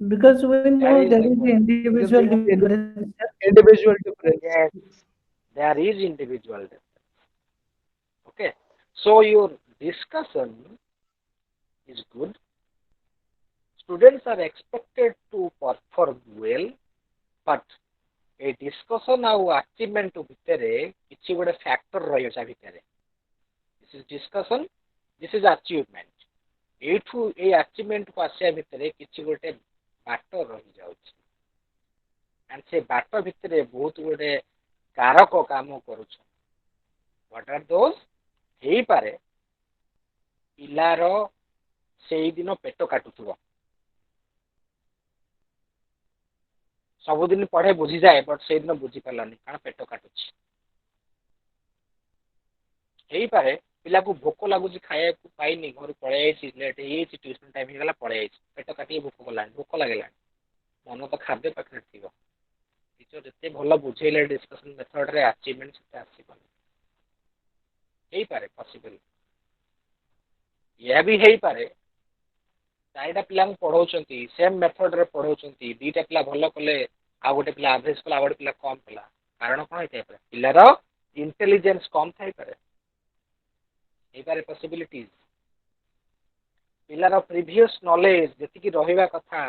Because we That know is there the is question. individual Because there is difference. individual difference. Yes, there is individual difference. Okay, so your discussion is good. Students are expected to perform well, but a discussion ଆଉ achievement ଭିତରେ କିଛି ଗୋଟେ factor ରହିବ ତା ଭିତରେ. This is discussion, this is achievement. ଏଇଠୁ ଏଇ achievement କୁ ଆସିବା ଭିତରେ କିଛି ଗୋଟେ ବାଟ ରହିଯାଉଛି. And ସେ ବାଟ ଭିତରେ ବହୁତ ଗୋଟେ କାରକ କାମ କରୁଛନ୍ତି. What are those? ହେଇପାରେ ପିଲାର ସେଇଦିନ ପେଟ କାଟୁଥିବ, ସବୁଦିନ ପଢେ ବୁଝିଯାଏ ବଟ୍ ସେଇଦିନ ବୁଝିପାରିଲାନି କାରଣ ପେଟ କାଟୁଛି. ହେଇପାରେ ପିଲାକୁ ଭୋକ ଲାଗୁଛି, ଖାଇବାକୁ ପାଇନି, ଘରୁ ପଳେଇ ଯାଇଛି, ଲେଟ୍ ହେଇଯାଇଛି, ଟ୍ୟୁସନ ଟାଇମ୍ ହେଇଗଲା, ପଳେଇ ଯାଇଛି, ପେଟ କାଟିକି ଭୋକ ଲାଗିଲାଣି, ମନ ତ ଖାଦ୍ୟ ପାଖରେ ଥିବ, ଟିଚର ଯେତେ ଭଲ ବୁଝେଇଲେ ଡିସ୍କସନ ମେଥଡରେ ଆଚିଭମେଣ୍ଟ ସେତେ ଆସିବନି. ହେଇପାରେ ପସିବଲ. ଏହା ବି ହେଇପାରେ ଚାରିଟା ପିଲାଙ୍କୁ ପଢଉଛନ୍ତି, ସେମ୍ ମେଥଡରେ ପଢଉଛନ୍ତି, ଦିଟା ପିଲା ଭଲ କଲେ, ଆଉ ଗୋଟେ ପିଲା ଆଭରେଜ କଲା, ଆଉ ଗୋଟେ ପିଲା କମ କଲା. କାରଣ କଣ ହେଇଥାଇପାରେ? ପିଲାର ଇଣ୍ଟେଲିଜେନ୍ସ କମ ଥାଇପାରେ. ହେଇପାରେ ପସିବିଲିଟିଜ. ପିଲାର ପ୍ରିଭିୟସ୍ ନଲେଜ ଯେତିକି ରହିବା କଥା,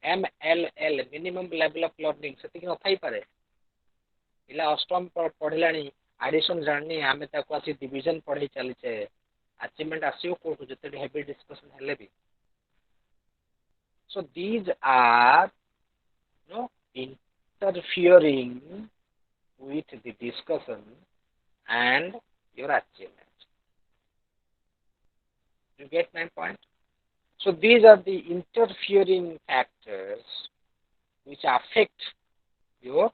MLL minimum level of learning ସେତିକି ନଥାଇପାରେ. ପିଲା ଅଷ୍ଟମ ପଢିଲାଣି, ଆଡିସନ ଜାଣିନି, ଆମେ ତାକୁ ଆସି ଡିଭିଜନ ପଢେଇ ଚାଲିଛେ, achievement ଆସିବ କୋଉଠୁ ଯେତେ ହେଭି ଡିସ୍କସନ ହେଲେ ବି? So these are interfering with the discussion and your achievement. You get my point? So these are the interfering factors which affect your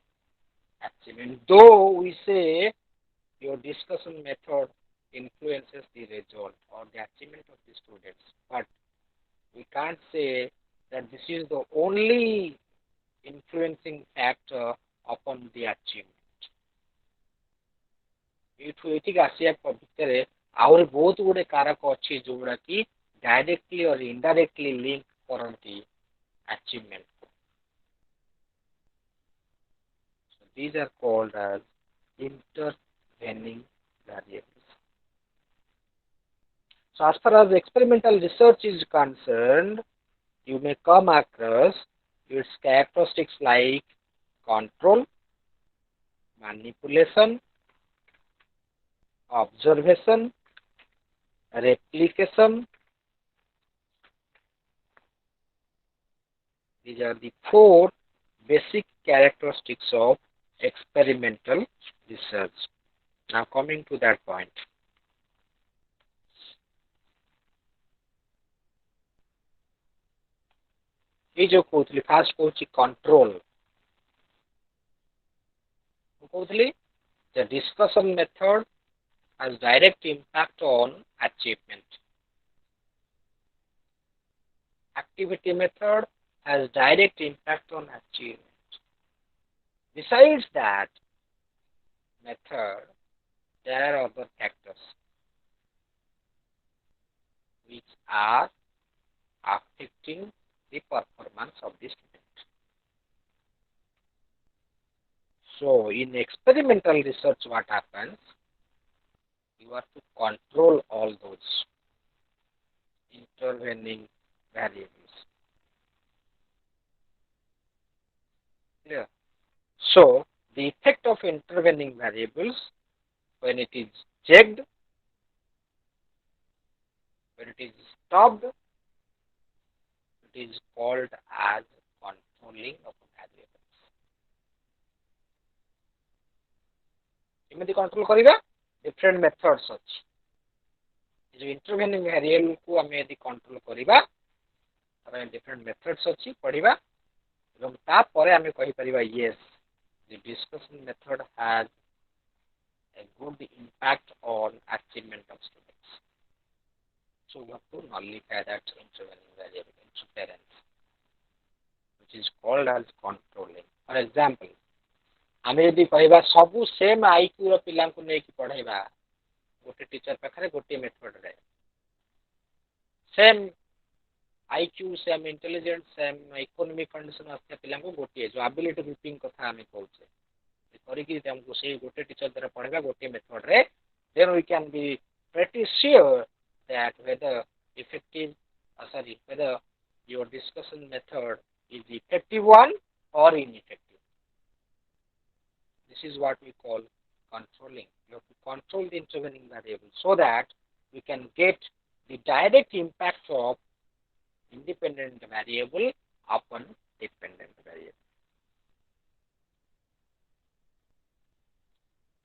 achievement. Though we say your discussion method influences the result or the achievement of the students, but we can't say that this is the only influencing factor upon the achievement. ଏଠିକି ଆସିବା ଭିତରେ ଆହୁରି ବହୁତ ଗୁଡେ କାରକ ଅଛି ଯୋଉଗୁଡା କି directly ଅର indirectly link କରନ୍ତି achievement. So these are called as intervening variables. So as far as experimental research is concerned, you may come across its characteristics like control, manipulation, observation, replication. These are the four basic characteristics of experimental research. Now coming to that point. ये जो कहूँ fast कहूँ control. The discussion method has direct impact on achievement. Activity method has direct impact on achievement. Besides that method, there are other factors which are affecting the performance of the student. So, in experimental research, what happens? You have to control all those intervening variables. Yeah. So, the effect of intervening variables, when it is checked, when it is stopped, it is called as controlling of variables. Eମିତି control करिगा different methods अछि. जो intervening variable को हमें यदि control करिबा तबे different methods अछि पढिबा एवं ता परे हमें कहि परिबा yes the discussion method has a good impact on achievement of students. So we have to nullify that intervening variable interference, which is called as controlling. For example, हमें यदि कहबा सबु सेम आईक्यू रो पिला को नै कि पढाइबा गोटे टीचर पाखरे गोटे मेथड रे same IQ same intelligence same economic condition आस्ते पिला को गोटे जो एबिलिटी ग्रुपिंग कथा हमें कहउछे करी कि हमको से गोटे टीचर द्वारा पढाइबा गोटे मेथड रे then we can be pretty sure that whether whether your discussion method is effective one or ineffective. This is what we call controlling. You have to control the intervening variable so that we can get the direct impact of independent variable upon dependent variable.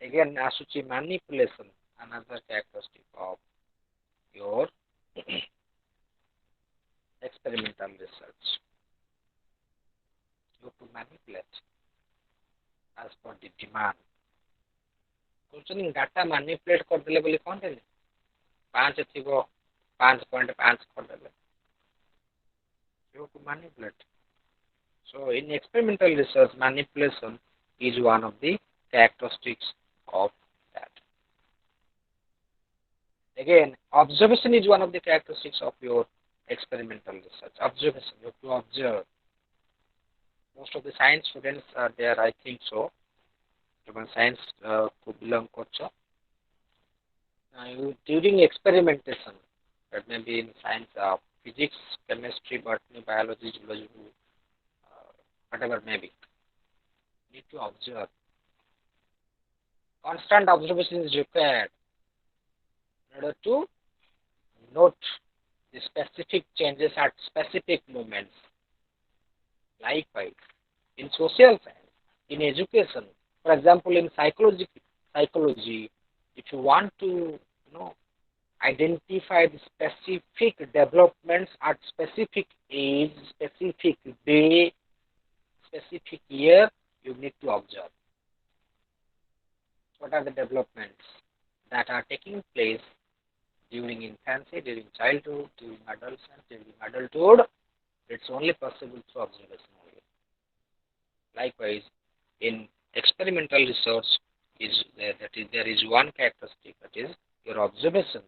Again, asuchi manipulation, another characteristic of your experimental research. You have to manipulate as per the demand. Questioning data manipulate कर देले बोले कौन देले 5 थिबो 5.5 कर देले. You have to manipulate. So in experimental research, manipulation is one of the characteristics of that. Again, observation is one of the characteristics of your experimental research. Observation, you have to observe. Most of the science students are there, I think so. Science could belong kocha. During experimentation, that may be in science of physics, chemistry, botany, biology, zoology, whatever may be, need to observe. Constant observation is required in order to note the specific changes at specific moments. Likewise, in social science, in education, for example, in psychology, if you want to identify the specific developments at specific age, specific day, specific year, you need to observe. What are the developments that are taking place during infancy, during childhood, during adolescence, during adulthood? It's only possible through observation only. Likewise, in experimental research, there is one characteristic, that is your observation,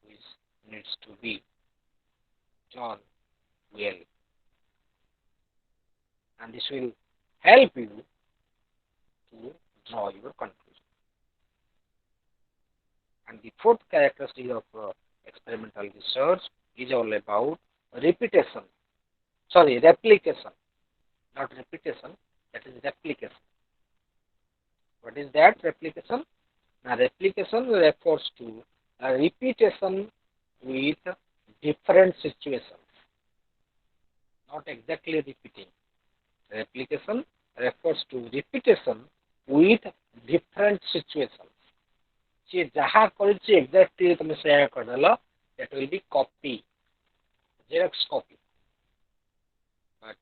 which needs to be done well. And this will help you to draw your conclusion. And the fourth characteristic of experimental research is all about replication. Not repetition, that is replication. What is that replication? Now, replication refers to a repetition with different situations. Not exactly repeating. Replication refers to repetition with different situations. See, jaha korichi exactly tome share kardala, that will be copy, Xerox copy. But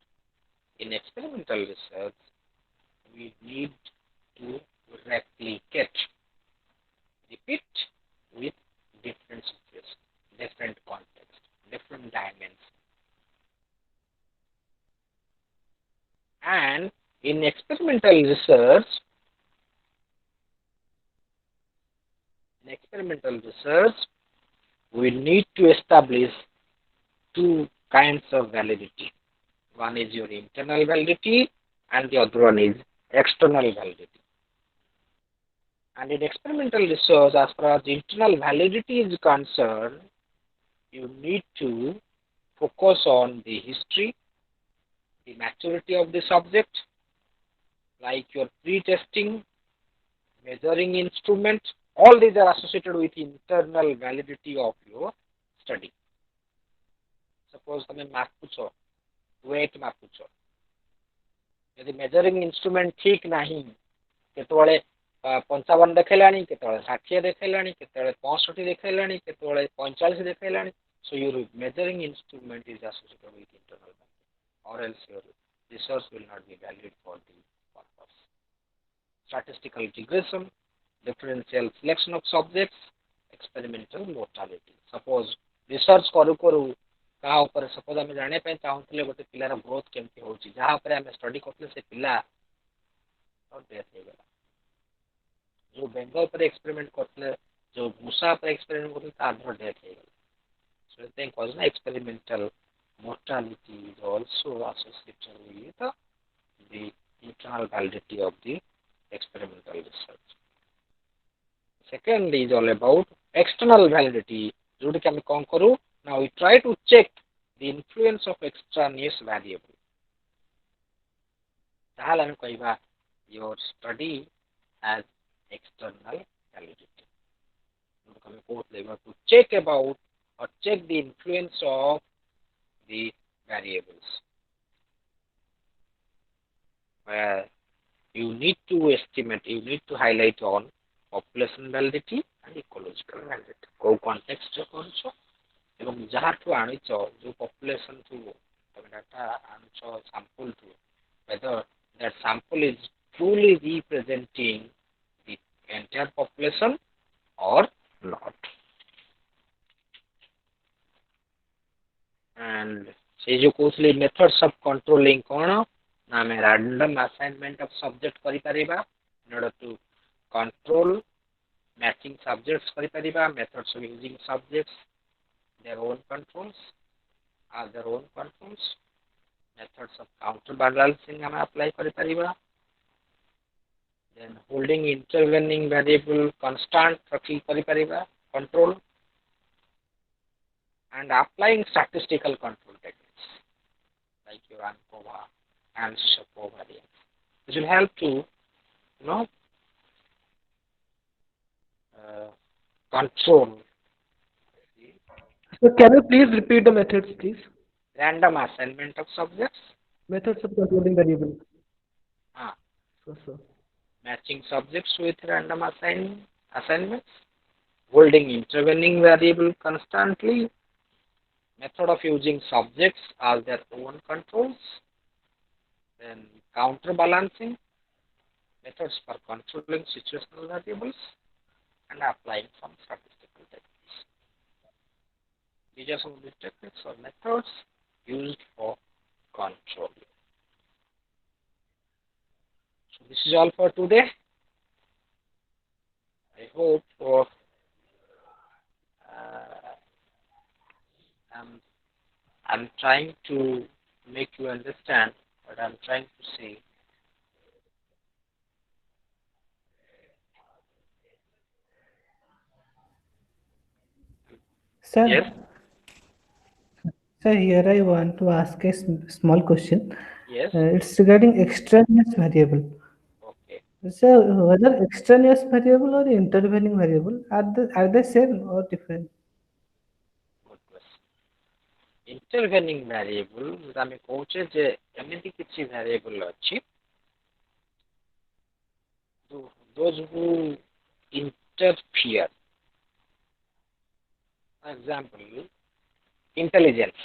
in experimental research, we need to replicate. Repeat with different situations, different context, different dimensions. And in experimental research, we need to establish two kinds of validity. One is your internal validity and the other one is external validity. And in experimental research, as far as internal validity is concerned, you need to focus on the history, the maturity of the subject, like your pre-testing, measuring instrument, all these are associated with internal validity of your study. Suppose you mapucho, weight mapucho. If the measuring instrument ठीक नहीं, केतोले 55 देखेलानी, केतोले 60 देखेलानी, केतोले 65 देखेलानी, केतोले 45 देखेलानी. So your measuring instrument is associated with internal validity, or else your research will not be valid for the purpose. Statistical regression, differential selection of subjects, experimental mortality. Suppose research करू कहा ऊपर suppose हमें जाने पे चाहूँते गोटे पिलार growth केमती होची जहाँ पर हमें स्टडी करते से पिला और डेथ हो गया जो बेंगल पर एक्सपेरिमेंट करते जो मूसा पर एक्सपेरिमेंट करते तार डेथ हो गया. So I think was experimental mortality is also associated with the internal validity of the experimental research. Second is all about external validity. Now we try to check the influence of extraneous variable. Your study has external validity. To check about or check the influence of the variables. Where you need to estimate, you need to highlight on population validity and ecological validity. Go context also. Even jahartu anicho, jo population to data anicho sample to, whether that sample is truly representing the entire population or not. And say jo Kosli methods of controlling कोना ना मैं random assignment of subject करी परिबा in order to control matching subjects करी परिबा. Methods of using subjects, their own controls are their own controls. Methods of counterbalancing हमें apply करी परिबा. Then holding intervening variable constant रखी करी परिबा control. And applying statistical control techniques like your ANCOVA, analysis of covariance. This will help to, control. So can you please repeat the methods, please? Random assignment of subjects. Methods of controlling variables. So. Matching subjects with random assignments. Holding intervening variable constantly. Method of using subjects as their own controls. Then counterbalancing. Methods for controlling situational variables. And applying some statistical techniques. These are some of the techniques or methods used for control. So this is all for today. I hope I'm trying to make you understand what I'm trying to say. Sir, yes. Sir, here I want to ask a small question. Yes. It's regarding extraneous variable. Okay. So whether extraneous variable or intervening variable are they same or different? Good question. Intervening variable ଆମେ କହୁଛେ ଯେ ଏମିତି କିଛି variable ଅଛି those who interfere. For example, intelligence.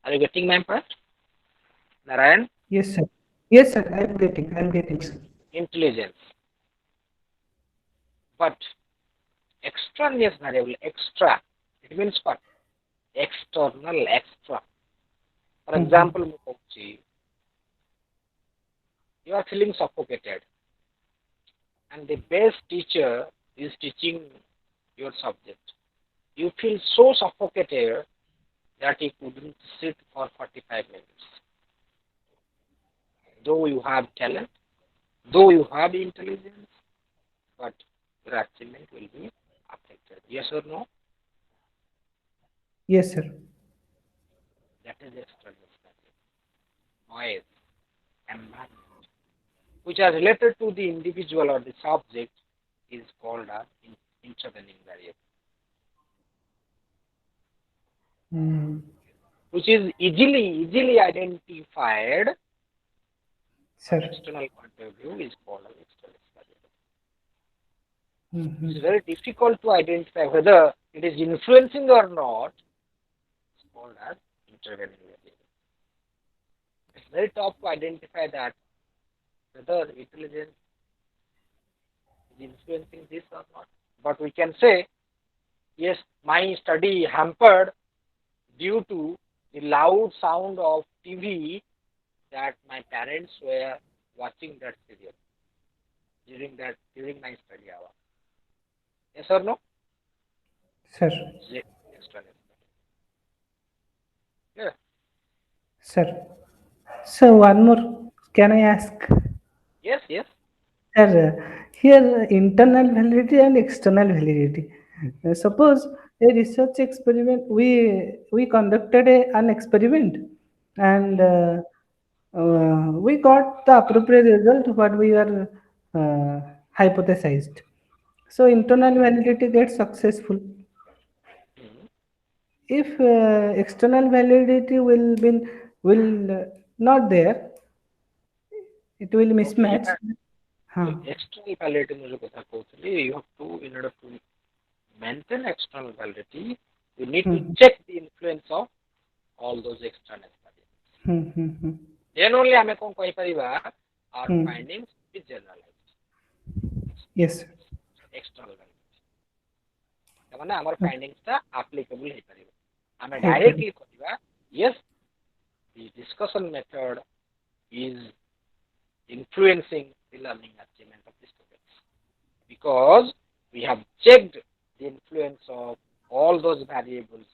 Are you getting my point, Narayan? Yes, sir. Yes, sir. I'm getting. I'm getting, sir. Intelligence. But extraneous variable, extra, it means what? External, extra. For example, you are feeling suffocated, and the best teacher is teaching your subject. You feel so suffocated that you couldn't sit for 45 minutes. Though you have talent, though you have intelligence, but your achievement will be affected. Yes or no? Yes, sir. That is external noise, environment, which are related to the individual or the subject, is called as intervening variable, which is easily identified Sir. from external point of view, is called as external variable. Mm-hmm. It's very difficult to identify whether it is influencing or not. It's called as intervening variable. It's very tough to identify that whether intelligence is influencing this or not. But we can say, yes, my study hampered due to the loud sound of TV that my parents were watching that serial during my study hour. Yes or no? Sir. Yes. Yeah. Sir. So one more. Can I ask? Yes, yes. Sir, here internal validity and external validity. Suppose a research experiment, we conducted an experiment, and we got the appropriate result what we were hypothesized. So internal validity gets successful. If external validity will not there, it will mismatch. External validity you have to, in order to maintain external validity, you need to check the influence of all those external variables. Then only ଆମେ କଣ କହିପାରିବା our findings is generalized. Yes. External validity. ତାମାନେ ଆମର findings ଟା applicable ହେଇପାରିବ. ଆମେ directly କହିବା yes, the discussion method is influencing the learning achievement of the students because we have checked the influence of all those variables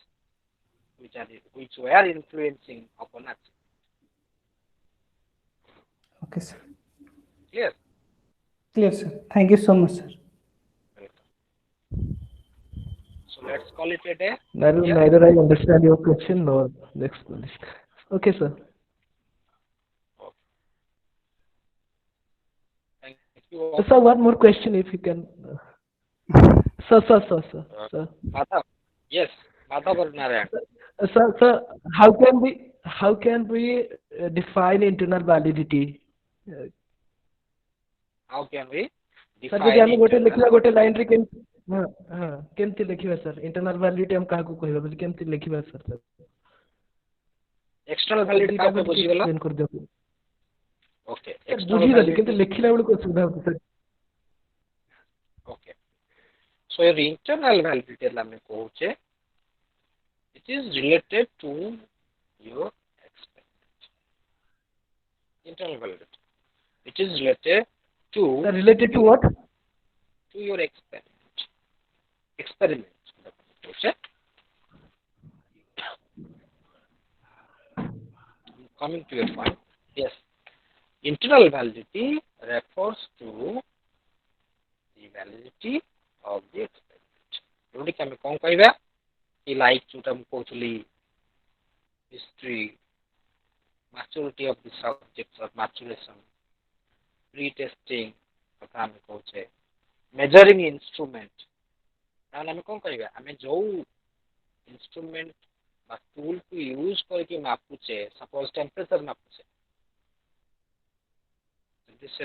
which were influencing upon achievement. Okay, sir. Clear? Clear, sir. Thank you so much, sir. Welcome. So let's call it a day. Neither I understand your question nor the explanation. Okay, sir. Thank you. Sir, one more question if you can. Sir. Madhav. Yes, Madhav or Narayan. Sir, how can we define internal validity? How can we sir, define ଯଦି ଆମେ ଗୋଟେ line ରେ କେମିତି ଲେଖିବା sir? Internal validity ଆମେ କାହାକୁ କହିବା ବୋଲି କେମିତି ଲେଖିବା sir? External validity କାହାକୁ ବୁଝିଗଲା? explain କରିଦିଅ. Okay. ବୁଝିଗଲି କିନ୍ତୁ ଲେଖିଲା ବେଳକୁ ଅସୁବିଧା ହଉଛି sir. Okay. So your internal validity ଆମେ କହୁଛେ, it is related to your experiment. Internal validity. It is related to. Related to what? To your experiment. Okay. Coming to your point. Yes. Internal validity refers to the validity of the experiment. जोड़ी के हमें कौन कहबा कि like जोटा हम कहउछली history, maturity of the subjects or maturation, pre-testing कथा हम कहउछे, measuring instrument. तान हमें कौन कहबा हमें जो instrument बा tool को यूज करके मापुछे, suppose temperature मापुछे, this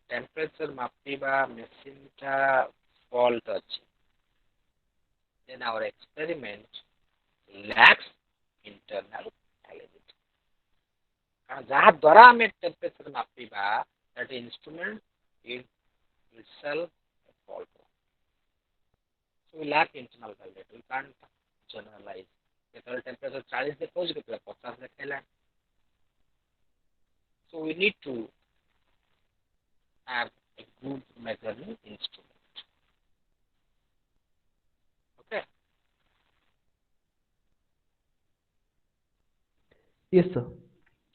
temperature मापिबा machine का fault अछि, then our experiment lacks internal validity. कारण जहाँ द्वारा हमें टेम्परेचर मापिबा that instrument is itself a fault. So we lack internal validation. We can't generalize. Keteବେଳେ temperature 40 ଦେଖାଉଛି କେତେବେଳେ 50 ଦେଖାଇଲା. So we need to have a good measuring instrument. Okay. Yes, sir.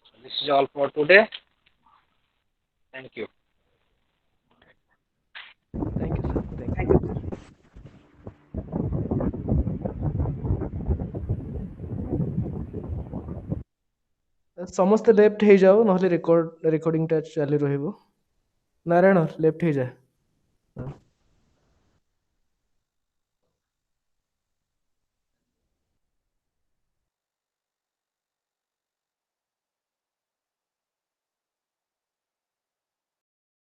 So this is all for today. Thank you. Thank you, sir. Thank you. ସମସ୍ତେ left ହେଇଯାଉ ନହେଲେ ରେକର୍ଡିଂଟା ଚାଲି ରହିବ। Narayan left ହେଇଯା।